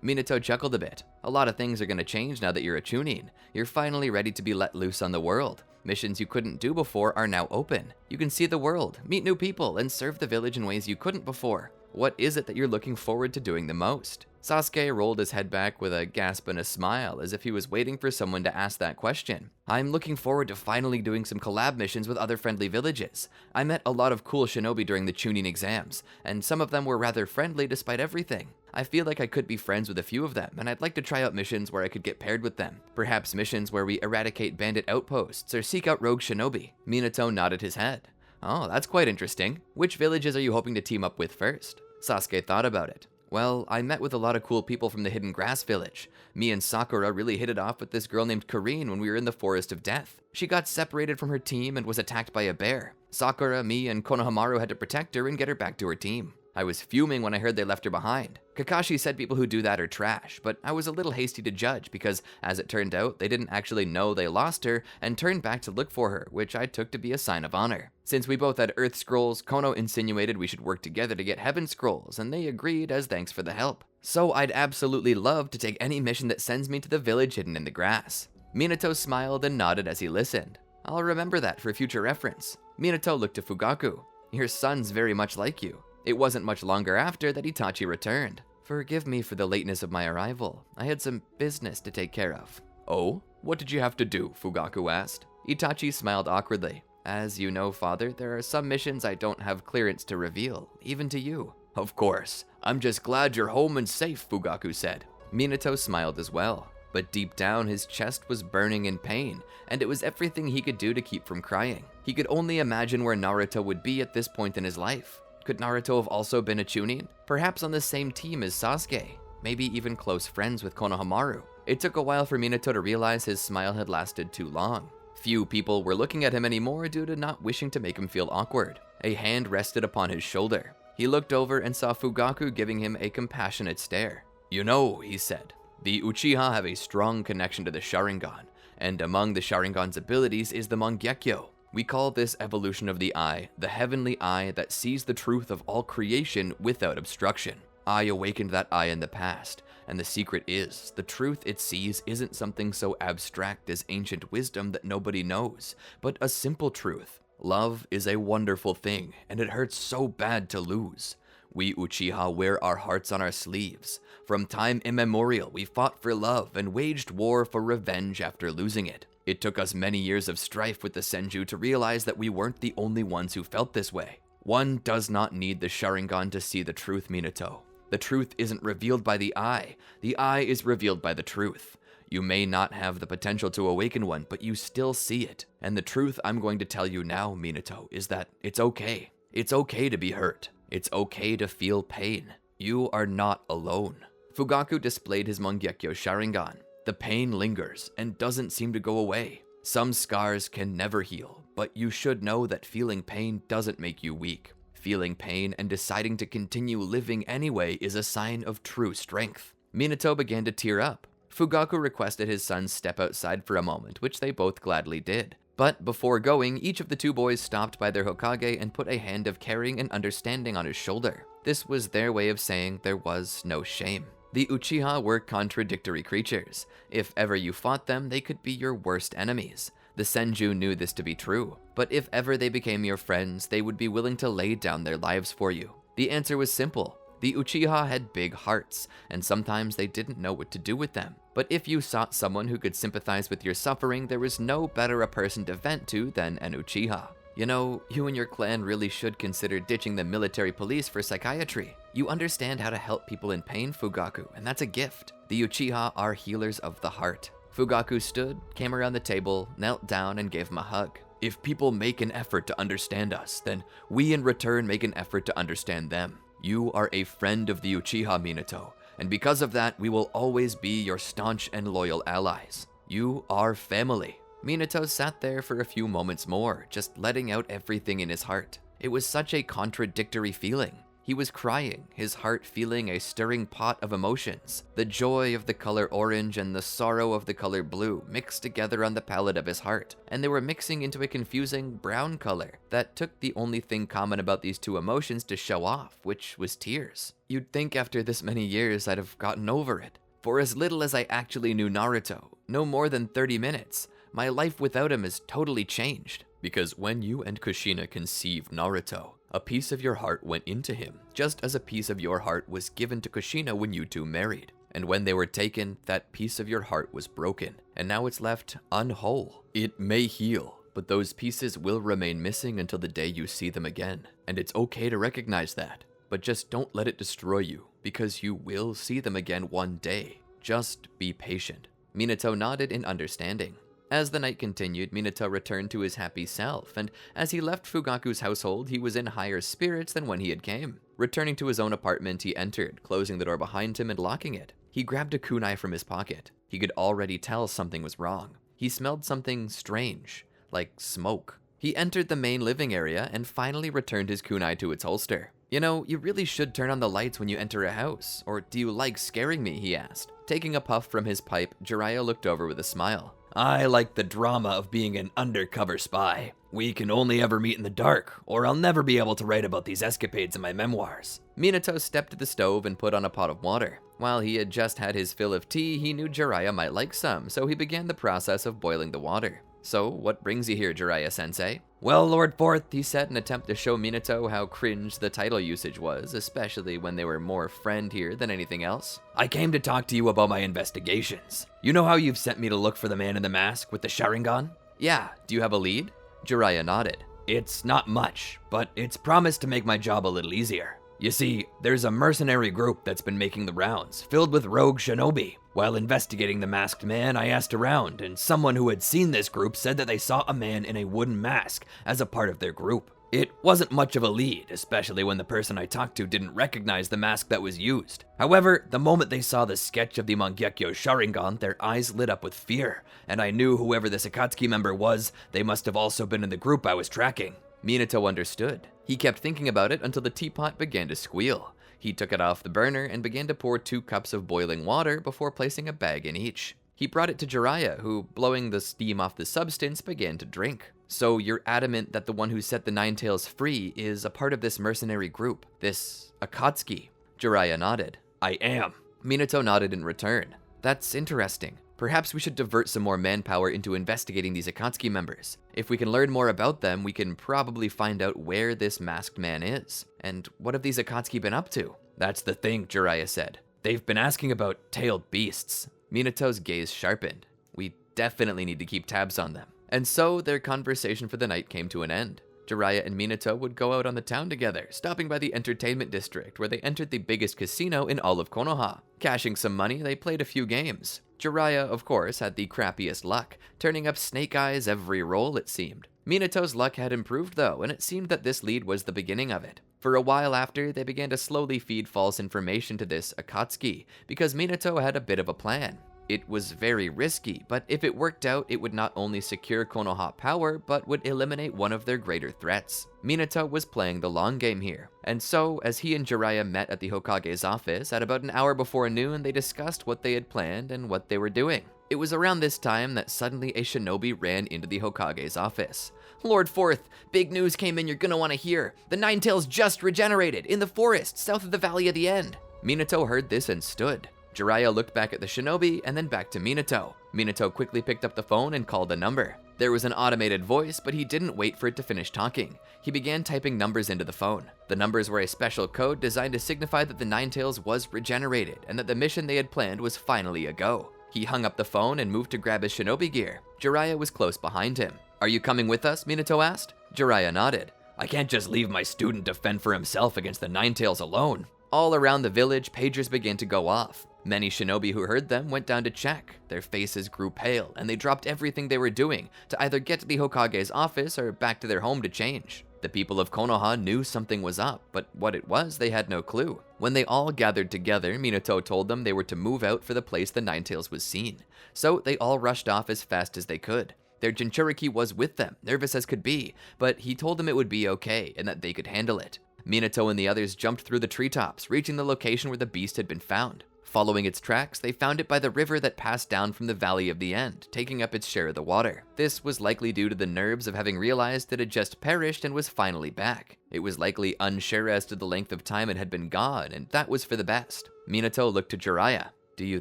Minato chuckled a bit. "A lot of things are going to change now that you're a Chunin. You're finally ready to be let loose on the world. Missions you couldn't do before are now open. You can see the world, meet new people, and serve the village in ways you couldn't before. What is it that you're looking forward to doing the most?" Sasuke rolled his head back with a gasp and a smile, as if he was waiting for someone to ask that question. I'm looking forward to finally doing some collab missions with other friendly villages. I met a lot of cool shinobi during the Chunin exams, and some of them were rather friendly despite everything. I feel like I could be friends with a few of them, and I'd like to try out missions where I could get paired with them. Perhaps missions where we eradicate bandit outposts or seek out rogue shinobi. Minato nodded his head. Oh, that's quite interesting. Which villages are you hoping to team up with first? Sasuke thought about it. Well, I met with a lot of cool people from the Hidden Grass village. Me and Sakura really hit it off with this girl named Karine when we were in the Forest of Death. She got separated from her team and was attacked by a bear. Sakura, me, and Konohamaru had to protect her and get her back to her team. I was fuming when I heard they left her behind. Kakashi said people who do that are trash, but I was a little hasty to judge because, as it turned out, they didn't actually know they lost her and turned back to look for her, which I took to be a sign of honor. Since we both had Earth Scrolls, Kono insinuated we should work together to get Heaven Scrolls, and they agreed as thanks for the help. So I'd absolutely love to take any mission that sends me to the village hidden in the grass. Minato smiled and nodded as he listened. I'll remember that for future reference. Minato looked to Fugaku. Your son's very much like you. It wasn't much longer after that Itachi returned. Forgive me for the lateness of my arrival. I had some business to take care of. Oh? What did you have to do? Fugaku asked. Itachi smiled awkwardly. As you know, father, there are some missions I don't have clearance to reveal, even to you. Of course. I'm just glad you're home and safe, Fugaku said. Minato smiled as well, but deep down his chest was burning in pain, and it was everything he could do to keep from crying. He could only imagine where Naruto would be at this point in his life. Could Naruto have also been a Chunin? Perhaps on the same team as Sasuke? Maybe even close friends with Konohamaru? It took a while for Minato to realize his smile had lasted too long. Few people were looking at him anymore due to not wishing to make him feel awkward. A hand rested upon his shoulder. He looked over and saw Fugaku giving him a compassionate stare. You know, he said, the Uchiha have a strong connection to the Sharingan, and among the Sharingan's abilities is the Mangekyo. We call this evolution of the eye, the heavenly eye that sees the truth of all creation without obstruction. I awakened that eye in the past, and the secret is, the truth it sees isn't something so abstract as ancient wisdom that nobody knows, but a simple truth. Love is a wonderful thing, and it hurts so bad to lose. We Uchiha wear our hearts on our sleeves. From time immemorial, we fought for love and waged war for revenge after losing it. It took us many years of strife with the Senju to realize that we weren't the only ones who felt this way. One does not need the Sharingan to see the truth, Minato. The truth isn't revealed by the eye is revealed by the truth. You may not have the potential to awaken one, but you still see it. And the truth I'm going to tell you now, Minato, is that it's okay. It's okay to be hurt. It's okay to feel pain. You are not alone. Fugaku displayed his Mangekyo Sharingan. The pain lingers and doesn't seem to go away. Some scars can never heal, but you should know that feeling pain doesn't make you weak. Feeling pain and deciding to continue living anyway is a sign of true strength. Minato began to tear up. Fugaku requested his sons step outside for a moment, which they both gladly did. But before going, each of the two boys stopped by their Hokage and put a hand of caring and understanding on his shoulder. This was their way of saying there was no shame. The Uchiha were contradictory creatures. If ever you fought them, they could be your worst enemies. The Senju knew this to be true, but if ever they became your friends, they would be willing to lay down their lives for you. The answer was simple. The Uchiha had big hearts, and sometimes they didn't know what to do with them. But if you sought someone who could sympathize with your suffering, there was no better a person to vent to than an Uchiha. You know, you and your clan really should consider ditching the military police for psychiatry. You understand how to help people in pain, Fugaku, and that's a gift. The Uchiha are healers of the heart. Fugaku stood, came around the table, knelt down, and gave him a hug. If people make an effort to understand us, then we in return make an effort to understand them. You are a friend of the Uchiha, Minato, and because of that, we will always be your staunch and loyal allies. You are family. Minato sat there for a few moments more, just letting out everything in his heart. It was such a contradictory feeling. He was crying, his heart feeling a stirring pot of emotions. The joy of the color orange and the sorrow of the color blue mixed together on the palette of his heart, and they were mixing into a confusing brown color that took the only thing common about these two emotions to show off, which was tears. You'd think after this many years I'd have gotten over it. For as little as I actually knew Naruto, no more than 30 minutes, my life without him has totally changed. Because when you and Kushina conceived Naruto, A piece of your heart went into him, just as a piece of your heart was given to Kushina when you two married. And when they were taken, that piece of your heart was broken, and now it's left unwhole. It may heal, but those pieces will remain missing until the day you see them again. And it's okay to recognize that, but just don't let it destroy you, because you will see them again one day. Just be patient. Minato nodded in understanding. As the night continued, Minato returned to his happy self, and as he left Fugaku's household, he was in higher spirits than when he had came. Returning to his own apartment, he entered, closing the door behind him and locking it. He grabbed a kunai from his pocket. He could already tell something was wrong. He smelled something strange, like smoke. He entered the main living area and finally returned his kunai to its holster. You know, you really should turn on the lights when you enter a house, or do you like scaring me, he asked. Taking a puff from his pipe, Jiraiya looked over with a smile. I like the drama of being an undercover spy. We can only ever meet in the dark, or I'll never be able to write about these escapades in my memoirs. Minato stepped to the stove and put on a pot of water. While he had just had his fill of tea, he knew Jiraiya might like some, so he began the process of boiling the water. So, what brings you here, Jiraiya-sensei? Well, Lord Fourth, he said in an attempt to show Minato how cringe the title usage was, especially when they were more friend here than anything else. I came to talk to you about my investigations. You know how you've sent me to look for the man in the mask with the Sharingan? Yeah, do you have a lead? Jiraiya nodded. It's not much, but it's promised to make my job a little easier. You see, there's a mercenary group that's been making the rounds, filled with rogue shinobi. While investigating the masked man, I asked around, and someone who had seen this group said that they saw a man in a wooden mask as a part of their group. It wasn't much of a lead, especially when the person I talked to didn't recognize the mask that was used. However, the moment they saw the sketch of the Mangekyo Sharingan, their eyes lit up with fear, and I knew whoever this Akatsuki member was, they must have also been in the group I was tracking. Minato understood. He kept thinking about it until the teapot began to squeal. He took it off the burner and began to pour 2 cups of boiling water before placing a bag in each. He brought it to Jiraiya, who, blowing the steam off the substance, began to drink. So you're adamant that the one who set the Nine Tails free is a part of this mercenary group, this Akatsuki? Jiraiya nodded. I am. Minato nodded in return. That's interesting. Perhaps we should divert some more manpower into investigating these Akatsuki members. If we can learn more about them, we can probably find out where this masked man is. And what have these Akatsuki been up to? That's the thing, Jiraiya said. They've been asking about tailed beasts. Minato's gaze sharpened. We definitely need to keep tabs on them. And so their conversation for the night came to an end. Jiraiya and Minato would go out on the town together, stopping by the entertainment district where they entered the biggest casino in all of Konoha. Cashing some money, they played a few games. Jiraiya, of course, had the crappiest luck, turning up snake eyes every roll, it seemed. Minato's luck had improved though, and it seemed that this lead was the beginning of it. For a while after, they began to slowly feed false information to this Akatsuki, because Minato had a bit of a plan. It was very risky, but if it worked out, it would not only secure Konoha power, but would eliminate one of their greater threats. Minato was playing the long game here, and so, as he and Jiraiya met at the Hokage's office, at about an hour before noon, they discussed what they had planned and what they were doing. It was around this time that suddenly a shinobi ran into the Hokage's office. Lord Fourth, big news came in you're gonna want to hear. The Nine Tails just regenerated, in the forest, south of the Valley of the End. Minato heard this and stood. Jiraiya looked back at the shinobi and then back to Minato. Minato quickly picked up the phone and called a number. There was an automated voice, but he didn't wait for it to finish talking. He began typing numbers into the phone. The numbers were a special code designed to signify that the Nine Tails was regenerated and that the mission they had planned was finally a go. He hung up the phone and moved to grab his shinobi gear. Jiraiya was close behind him. Are you coming with us? Minato asked. Jiraiya nodded. I can't just leave my student to fend for himself against the Nine Tails alone. All around the village, pagers began to go off. Many shinobi who heard them went down to check. Their faces grew pale, and they dropped everything they were doing to either get to the Hokage's office or back to their home to change. The people of Konoha knew something was up, but what it was, they had no clue. When they all gathered together, Minato told them they were to move out for the place the Nine Tails was seen. So they all rushed off as fast as they could. Their Jinchuriki was with them, nervous as could be, but he told them it would be okay and that they could handle it. Minato and the others jumped through the treetops, reaching the location where the beast had been found. Following its tracks, they found it by the river that passed down from the Valley of the End, taking up its share of the water. This was likely due to the nerves of having realized it had just perished and was finally back. It was likely unsure as to the length of time it had been gone, and that was for the best. Minato looked to Jiraiya. Do you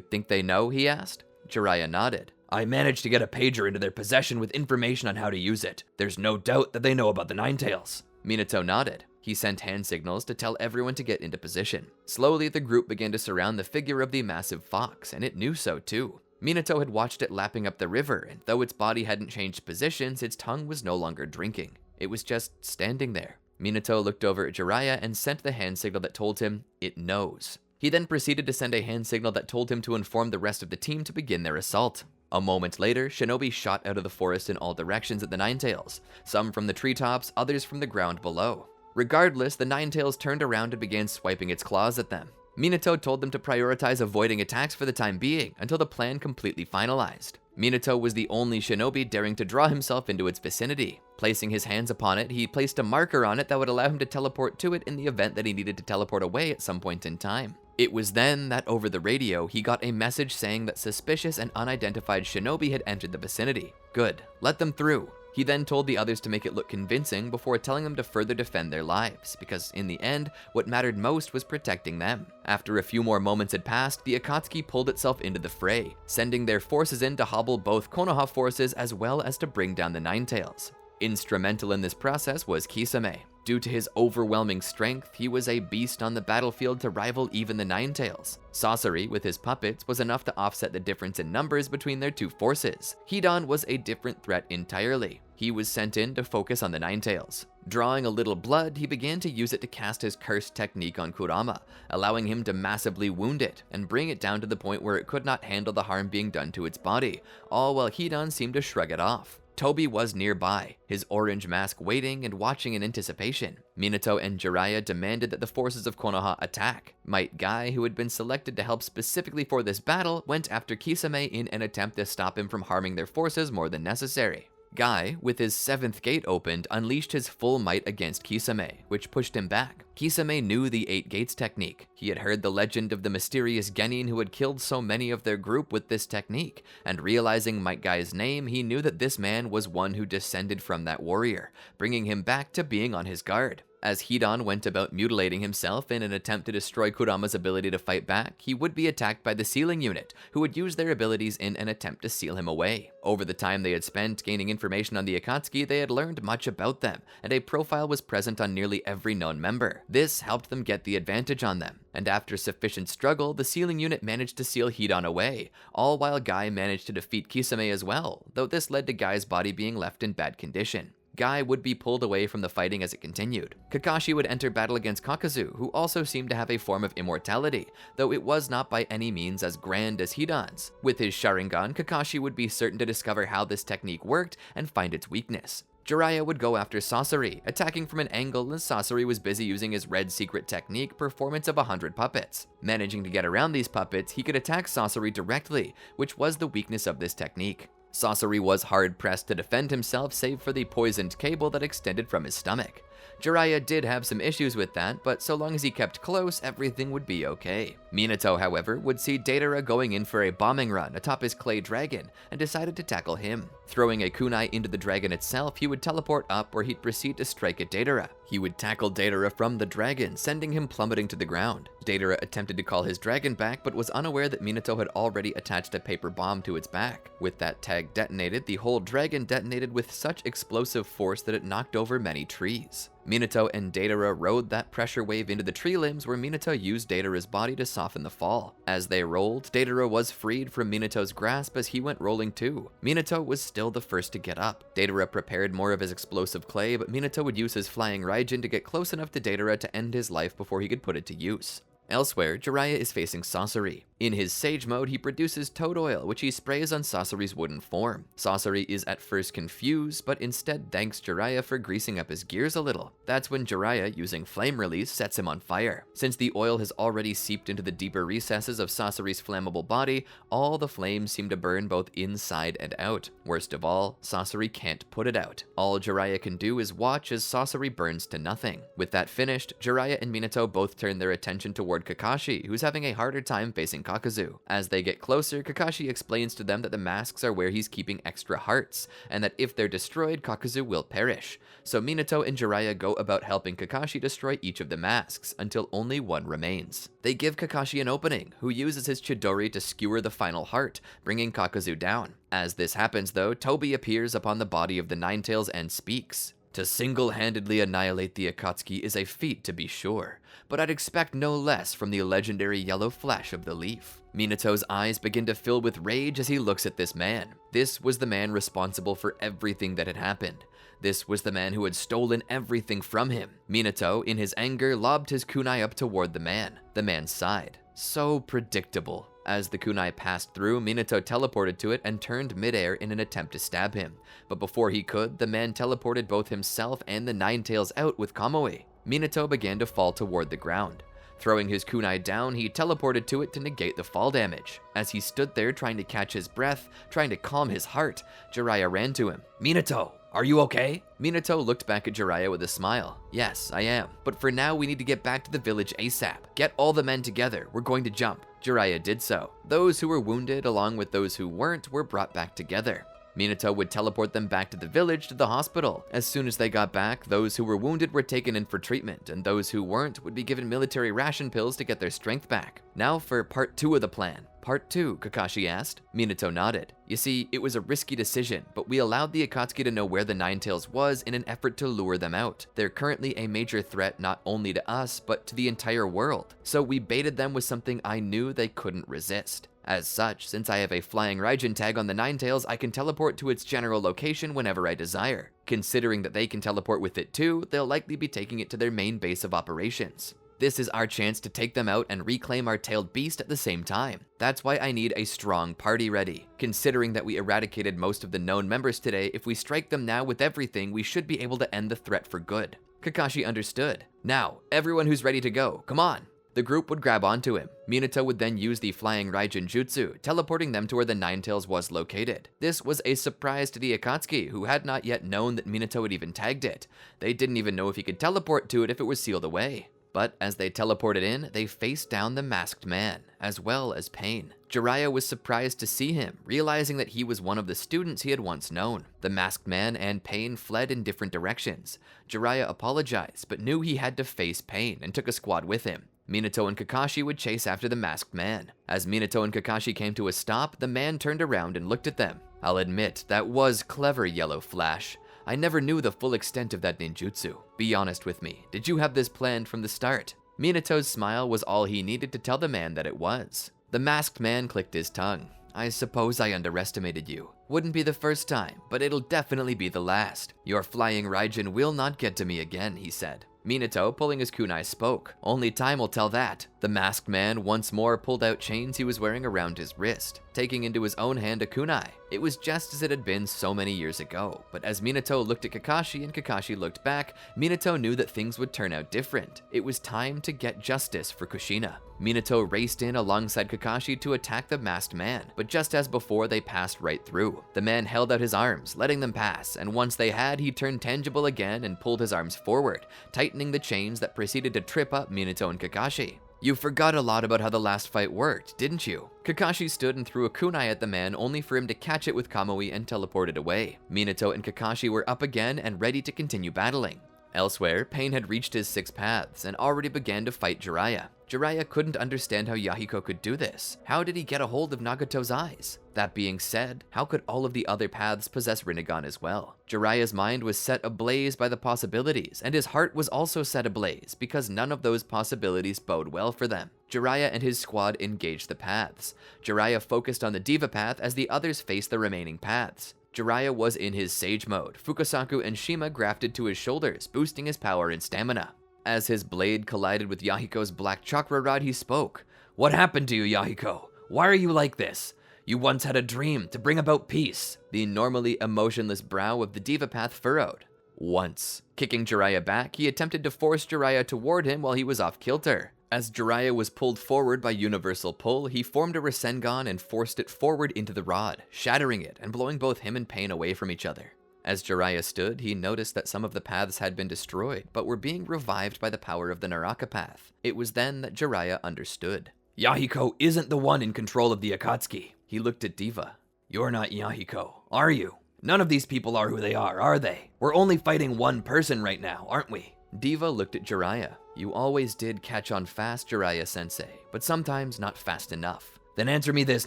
think they know? He asked. Jiraiya nodded. I managed to get a pager into their possession with information on how to use it. There's no doubt that they know about the Nine Tails. Minato nodded. He sent hand signals to tell everyone to get into position. Slowly, the group began to surround the figure of the massive fox, and it knew so too. Minato had watched it lapping up the river, and though its body hadn't changed positions, its tongue was no longer drinking. It was just standing there. Minato looked over at Jiraiya and sent the hand signal that told him it knows. He then proceeded to send a hand signal that told him to inform the rest of the team to begin their assault. A moment later, shinobi shot out of the forest in all directions at the Ninetales, some from the treetops, others from the ground below. Regardless, the Ninetales turned around and began swiping its claws at them. Minato told them to prioritize avoiding attacks for the time being until the plan completely finalized. Minato was the only shinobi daring to draw himself into its vicinity. Placing his hands upon it, he placed a marker on it that would allow him to teleport to it in the event that he needed to teleport away at some point in time. It was then that over the radio, he got a message saying that suspicious and unidentified shinobi had entered the vicinity. Good, let them through. He then told the others to make it look convincing before telling them to further defend their lives, because in the end, what mattered most was protecting them. After a few more moments had passed, the Akatsuki pulled itself into the fray, sending their forces in to hobble both Konoha forces as well as to bring down the Ninetales. Instrumental in this process was Kisame. Due to his overwhelming strength, he was a beast on the battlefield to rival even the Ninetales. Sasori, with his puppets, was enough to offset the difference in numbers between their two forces. Hidan was a different threat entirely. He was sent in to focus on the Ninetales. Drawing a little blood, he began to use it to cast his cursed technique on Kurama, allowing him to massively wound it and bring it down to the point where it could not handle the harm being done to its body, all while Hidan seemed to shrug it off. Tobi was nearby, his orange mask waiting and watching in anticipation. Minato and Jiraiya demanded that the forces of Konoha attack. Might Guy, who had been selected to help specifically for this battle, went after Kisame in an attempt to stop him from harming their forces more than necessary. Guy, with his 7th gate opened, unleashed his full might against Kisame, which pushed him back. Kisame knew the 8 gates technique. He had heard the legend of the mysterious genin who had killed so many of their group with this technique, and realizing Might Guy's name, he knew that this man was one who descended from that warrior, bringing him back to being on his guard. As Hidan went about mutilating himself in an attempt to destroy Kurama's ability to fight back, he would be attacked by the sealing unit, who would use their abilities in an attempt to seal him away. Over the time they had spent gaining information on the Akatsuki, they had learned much about them, and a profile was present on nearly every known member. This helped them get the advantage on them, and after sufficient struggle, the sealing unit managed to seal Hidan away, all while Guy managed to defeat Kisame as well, though this led to Guy's body being left in bad condition. Guy would be pulled away from the fighting as it continued. Kakashi would enter battle against Kakuzu, who also seemed to have a form of immortality, though it was not by any means as grand as Hidan's. With his Sharingan, Kakashi would be certain to discover how this technique worked and find its weakness. Jiraiya would go after Sasori, attacking from an angle as Sasori was busy using his red secret technique, Performance of 100 Puppets. Managing to get around these puppets, he could attack Sasori directly, which was the weakness of this technique. Sasori was hard-pressed to defend himself save for the poisoned cable that extended from his stomach. Jiraiya did have some issues with that, but so long as he kept close, everything would be okay. Minato, however, would see Deidara going in for a bombing run atop his clay dragon and decided to tackle him. Throwing a kunai into the dragon itself, he would teleport up where he'd proceed to strike at Deidara. He would tackle Deidara from the dragon, sending him plummeting to the ground. Deidara attempted to call his dragon back, but was unaware that Minato had already attached a paper bomb to its back. With that tag detonated, the whole dragon detonated with such explosive force that it knocked over many trees. Minato and Deidara rode that pressure wave into the tree limbs where Minato used Deidara's body to soften the fall. As they rolled, Deidara was freed from Minato's grasp as he went rolling too. Minato was still the first to get up. Deidara prepared more of his explosive clay, but Minato would use his flying Raijin to get close enough to Deidara to end his life before he could put it to use. Elsewhere, Jiraiya is facing Sasori. In his Sage mode, he produces toad oil, which he sprays on Sasori's wooden form. Sasori is at first confused, but instead thanks Jiraiya for greasing up his gears a little. That's when Jiraiya, using flame release, sets him on fire. Since the oil has already seeped into the deeper recesses of Sasori's flammable body, all the flames seem to burn both inside and out. Worst of all, Sasori can't put it out. All Jiraiya can do is watch as Sasori burns to nothing. With that finished, Jiraiya and Minato both turn their attention toward Kakashi, who's having a harder time facing Kakuzu. As they get closer, Kakashi explains to them that the masks are where he's keeping extra hearts, and that if they're destroyed, Kakuzu will perish. So Minato and Jiraiya go about helping Kakashi destroy each of the masks, until only one remains. They give Kakashi an opening, who uses his Chidori to skewer the final heart, bringing Kakuzu down. As this happens though, Tobi appears upon the body of the Ninetales and speaks. To single-handedly annihilate the Akatsuki is a feat to be sure, but I'd expect no less from the legendary yellow flash of the leaf. Minato's eyes begin to fill with rage as he looks at this man. This was the man responsible for everything that had happened. This was the man who had stolen everything from him. Minato, in his anger, lobbed his kunai up toward the man. The man sighed. So predictable. As the kunai passed through, Minato teleported to it and turned midair in an attempt to stab him. But before he could, the man teleported both himself and the Nine Tails out with Kamui. Minato began to fall toward the ground. Throwing his kunai down, he teleported to it to negate the fall damage. As he stood there trying to catch his breath, trying to calm his heart, Jiraiya ran to him. "Minato, are you okay?" Minato looked back at Jiraiya with a smile. "Yes, I am. But for now, we need to get back to the village ASAP. Get all the men together. We're going to jump." Jiraiya did so. Those who were wounded, along with those who weren't, were brought back together. Minato would teleport them back to the village to the hospital. As soon as they got back, those who were wounded were taken in for treatment, and those who weren't would be given military ration pills to get their strength back. Now for part 2 of the plan. "Part 2, Kakashi asked. Minato nodded. "You see, it was a risky decision, but we allowed the Akatsuki to know where the Nine Tails was in an effort to lure them out. They're currently a major threat not only to us, but to the entire world. So we baited them with something I knew they couldn't resist. As such, since I have a flying Raijin tag on the Nine Tails, I can teleport to its general location whenever I desire. Considering that they can teleport with it too, they'll likely be taking it to their main base of operations. This is our chance to take them out and reclaim our tailed beast at the same time. That's why I need a strong party ready. Considering that we eradicated most of the known members today, if we strike them now with everything, we should be able to end the threat for good." Kakashi understood. "Now, everyone who's ready to go, come on." The group would grab onto him. Minato would then use the flying Raijin jutsu, teleporting them to where the Nine Tails was located. This was a surprise to the Akatsuki, who had not yet known that Minato had even tagged it. They didn't even know if he could teleport to it if it was sealed away. But as they teleported in, they faced down the masked man, as well as Pain. Jiraiya was surprised to see him, realizing that he was one of the students he had once known. The masked man and Pain fled in different directions. Jiraiya apologized, but knew he had to face Pain and took a squad with him. Minato and Kakashi would chase after the masked man. As Minato and Kakashi came to a stop, the man turned around and looked at them. "I'll admit, that was clever, Yellow Flash. I never knew the full extent of that ninjutsu. Be honest with me, did you have this planned from the start?" Minato's smile was all he needed to tell the man that it was. The masked man clicked his tongue. "I suppose I underestimated you. Wouldn't be the first time, but it'll definitely be the last. Your flying Raijin will not get to me again," he said. Minato, pulling his kunai, spoke. "Only time will tell that." The masked man once more pulled out chains he was wearing around his wrist, taking into his own hand a kunai. It was just as it had been so many years ago, but as Minato looked at Kakashi and Kakashi looked back, Minato knew that things would turn out different. It was time to get justice for Kushina. Minato raced in alongside Kakashi to attack the masked man, but just as before, they passed right through. The man held out his arms, letting them pass, and once they had, he turned tangible again and pulled his arms forward, tightening the chains that proceeded to trip up Minato and Kakashi. "You forgot a lot about how the last fight worked, didn't you?" Kakashi stood and threw a kunai at the man, only for him to catch it with Kamui and teleport it away. Minato and Kakashi were up again and ready to continue battling. Elsewhere, Pain had reached his 6 paths and already began to fight Jiraiya. Jiraiya couldn't understand how Yahiko could do this. How did he get a hold of Nagato's eyes? That being said, how could all of the other paths possess Rinnegan as well? Jiraiya's mind was set ablaze by the possibilities, and his heart was also set ablaze because none of those possibilities bode well for them. Jiraiya and his squad engaged the paths. Jiraiya focused on the Diva path as the others faced the remaining paths. Jiraiya was in his Sage mode, Fukasaku and Shima grafted to his shoulders, boosting his power and stamina. As his blade collided with Yahiko's black chakra rod, he spoke. "What happened to you, Yahiko? Why are you like this? You once had a dream to bring about peace." The normally emotionless brow of the Diva path furrowed. "Once." Kicking Jiraiya back, he attempted to force Jiraiya toward him while he was off kilter. As Jiraiya was pulled forward by universal pull, he formed a Rasengan and forced it forward into the rod, shattering it and blowing both him and Pain away from each other. As Jiraiya stood, he noticed that some of the paths had been destroyed, but were being revived by the power of the Naraka path. It was then that Jiraiya understood. "Yahiko isn't the one in control of the Akatsuki." He looked at Diva. "You're not Yahiko, are you? None of these people are who they are they? We're only fighting one person right now, aren't we?" Diva looked at Jiraiya. "You always did catch on fast, Jiraiya-sensei, but sometimes not fast enough." "Then answer me this,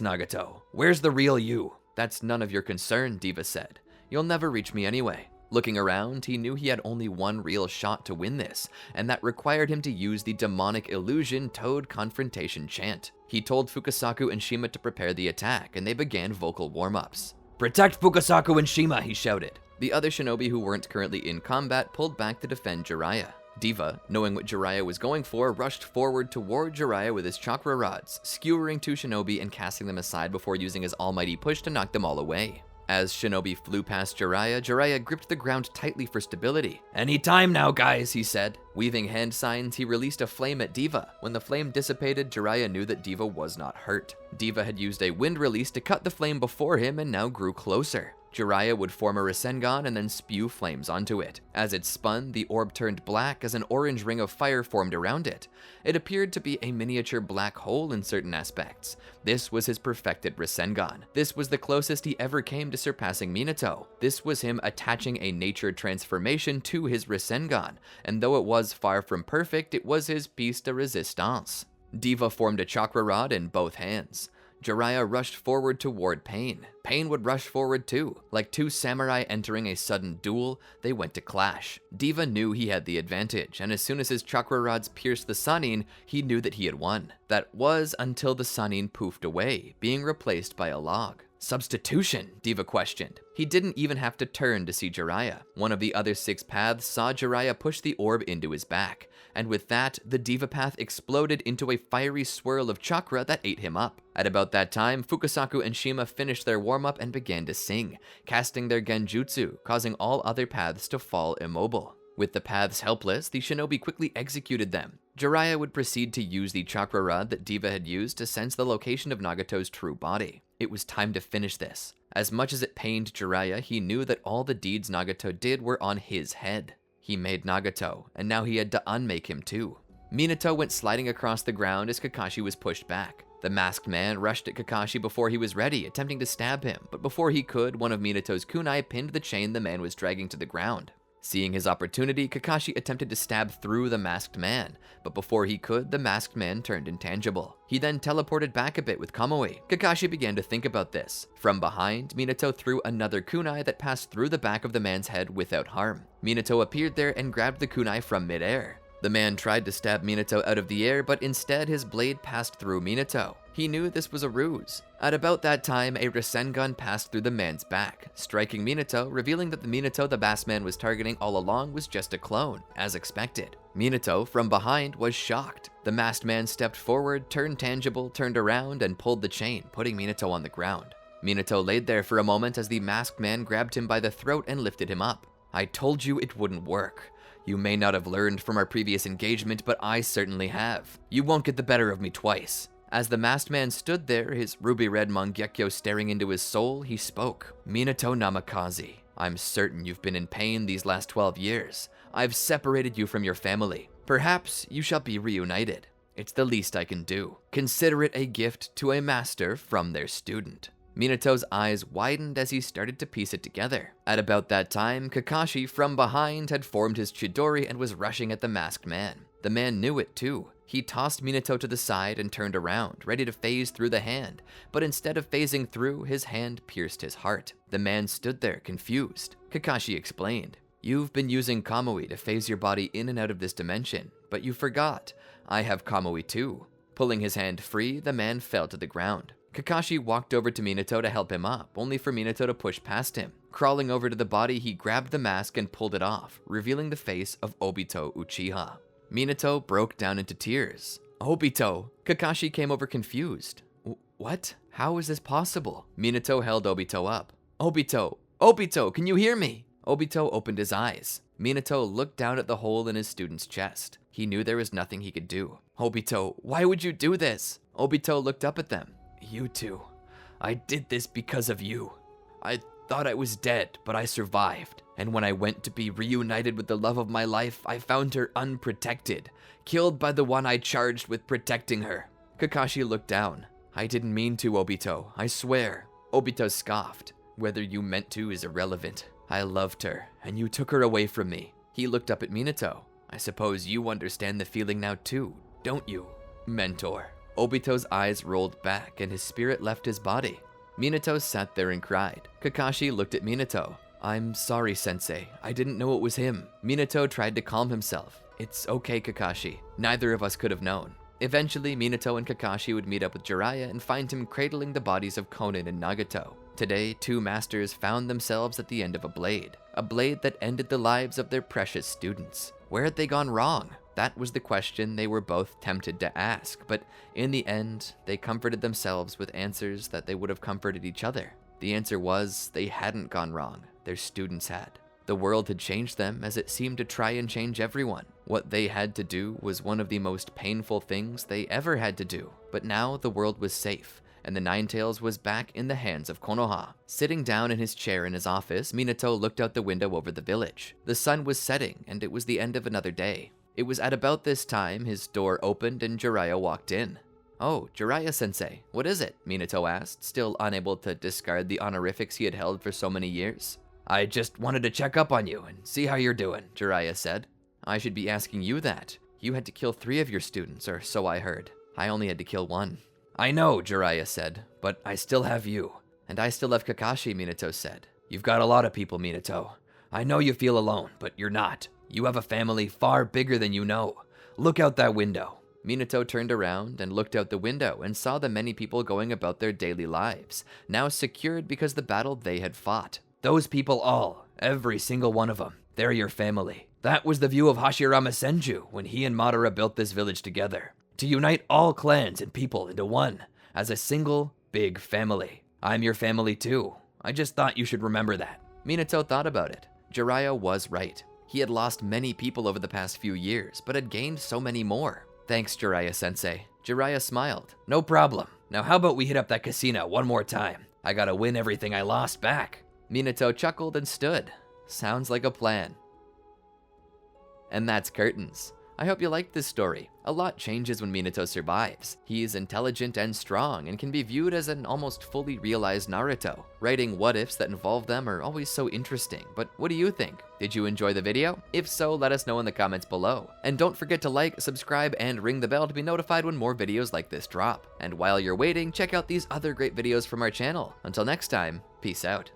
Nagato. Where's the real you?" "That's none of your concern," Diva said. "You'll never reach me anyway." Looking around, he knew he had only one real shot to win this, and that required him to use the demonic illusion Toad Confrontation chant. He told Fukasaku and Shima to prepare the attack, and they began vocal warm-ups. "Protect Fukasaku and Shima," he shouted. The other shinobi who weren't currently in combat pulled back to defend Jiraiya. Diva, knowing what Jiraiya was going for, rushed forward toward Jiraiya with his chakra rods, skewering two shinobi and casting them aside before using his almighty push to knock them all away. As shinobi flew past Jiraiya, Jiraiya gripped the ground tightly for stability. "Any time now, guys," he said. Weaving hand signs, he released a flame at Diva. When the flame dissipated, Jiraiya knew that Diva was not hurt. Diva had used a wind release to cut the flame before him and now grew closer. Jiraiya would form a Rasengan and then spew flames onto it. As it spun, the orb turned black as an orange ring of fire formed around it. It appeared to be a miniature black hole in certain aspects. This was his perfected Rasengan. This was the closest he ever came to surpassing Minato. This was him attaching a nature transformation to his Rasengan, and though it was far from perfect, it was his piece de resistance. Diva formed a chakra rod in both hands. Jiraiya rushed forward toward Pain. Pain would rush forward too. Like two samurai entering a sudden duel, they went to clash. Diva knew he had the advantage, and as soon as his chakra rods pierced the Sannin, he knew that he had won. That was until the Sannin poofed away, being replaced by a log. "Substitution?" Diva questioned. He didn't even have to turn to see Jiraiya. One of the other 6 paths saw Jiraiya push the orb into his back, and with that, the Diva path exploded into a fiery swirl of chakra that ate him up. At about that time, Fukasaku and Shima finished their warm-up and began to sing, casting their genjutsu, causing all other paths to fall immobile. With the paths helpless, the shinobi quickly executed them. Jiraiya would proceed to use the chakra rod that Diva had used to sense the location of Nagato's true body. It was time to finish this. As much as it pained Jiraiya, he knew that all the deeds Nagato did were on his head. He made Nagato, and now he had to unmake him too. Minato went sliding across the ground as Kakashi was pushed back. The masked man rushed at Kakashi before he was ready, attempting to stab him, but before he could, one of Minato's kunai pinned the chain the man was dragging to the ground. Seeing his opportunity, Kakashi attempted to stab through the masked man, but before he could, the masked man turned intangible. He then teleported back a bit with Kamui. Kakashi began to think about this. From behind, Minato threw another kunai that passed through the back of the man's head without harm. Minato appeared there and grabbed the kunai from midair. The man tried to stab Minato out of the air, but instead his blade passed through Minato. He knew this was a ruse. At about that time, a Rasengan passed through the man's back, striking Minato, revealing that the Minato the masked man was targeting all along was just a clone, as expected. Minato, from behind, was shocked. The masked man stepped forward, turned tangible, turned around, and pulled the chain, putting Minato on the ground. Minato laid there for a moment as the masked man grabbed him by the throat and lifted him up. "I told you it wouldn't work. You may not have learned from our previous engagement, but I certainly have. You won't get the better of me twice." As the masked man stood there, his ruby-red Mangekyo staring into his soul, he spoke. "Minato Namikaze, I'm certain you've been in pain these last 12 years. I've separated you from your family. Perhaps you shall be reunited. It's the least I can do. Consider it a gift to a master from their student." Minato's eyes widened as he started to piece it together. At about that time, Kakashi from behind had formed his Chidori and was rushing at the masked man. The man knew it too. He tossed Minato to the side and turned around, ready to phase through the hand, but instead of phasing through, his hand pierced his heart. The man stood there, confused. Kakashi explained, "You've been using Kamui to phase your body in and out of this dimension, but you forgot. I have Kamui too." Pulling his hand free, the man fell to the ground. Kakashi walked over to Minato to help him up, only for Minato to push past him. Crawling over to the body, he grabbed the mask and pulled it off, revealing the face of Obito Uchiha. Minato broke down into tears. "Obito!" Kakashi came over confused. "What? How is this possible?" Minato held Obito up. "Obito! Obito, can you hear me?" Obito opened his eyes. Minato looked down at the hole in his student's chest. He knew there was nothing he could do. "Obito, why would you do this?" Obito looked up at them. "You two. I did this because of you. I thought I was dead, but I survived. And when I went to be reunited with the love of my life, I found her unprotected, killed by the one I charged with protecting her." Kakashi looked down. "I didn't mean to, Obito, I swear." Obito scoffed. "Whether you meant to is irrelevant. I loved her, and you took her away from me." He looked up at Minato. "I suppose you understand the feeling now too, don't you, mentor?" Obito's eyes rolled back and his spirit left his body. Minato sat there and cried. Kakashi looked at Minato. I'm sorry, Sensei. I didn't know it was him. Minato tried to calm himself. It's okay, Kakashi. Neither of us could have known. Eventually, Minato and Kakashi would meet up with Jiraiya and find him cradling the bodies of Konan and Nagato. Today, two masters found themselves at the end of a blade that ended the lives of their precious students. Where had they gone wrong? That was the question they were both tempted to ask, but in the end, they comforted themselves with answers that they would have comforted each other. The answer was, they hadn't gone wrong, their students had. The world had changed them as it seemed to try and change everyone. What they had to do was one of the most painful things they ever had to do, but now the world was safe, and the Ninetales was back in the hands of Konoha. Sitting down in his chair in his office, Minato looked out the window over the village. The sun was setting, and it was the end of another day. It was at about this time his door opened and Jiraiya walked in. "Oh, Jiraiya-sensei, what is it?" Minato asked, still unable to discard the honorifics he had held for so many years. "I just wanted to check up on you and see how you're doing," Jiraiya said. "I should be asking you that. You had to kill 3 of your students, or so I heard. I only had to kill 1. "I know," Jiraiya said, "but I still have you." "And I still have Kakashi," Minato said. "You've got a lot of people, Minato. I know you feel alone, but you're not. You have a family far bigger than you know. Look out that window." Minato turned around and looked out the window and saw the many people going about their daily lives, now secured because the battle they had fought. "Those people all, every single one of them, they're your family. That was the view of Hashirama Senju when he and Madara built this village together, to unite all clans and people into one, as a single, big family. I'm your family too. I just thought you should remember that." Minato thought about it. Jiraiya was right. He had lost many people over the past few years, but had gained so many more. "Thanks, Jiraiya-sensei." Jiraiya smiled. "No problem. Now how about we hit up that casino one more time? I gotta win everything I lost back." Minato chuckled and stood. Sounds like a plan. And that's curtains. I hope you liked this story. A lot changes when Minato survives. He is intelligent and strong and can be viewed as an almost fully realized Naruto. Writing what-ifs that involve them are always so interesting, but what do you think? Did you enjoy the video? If so, let us know in the comments below. And don't forget to like, subscribe, and ring the bell to be notified when more videos like this drop. And while you're waiting, check out these other great videos from our channel. Until next time, peace out.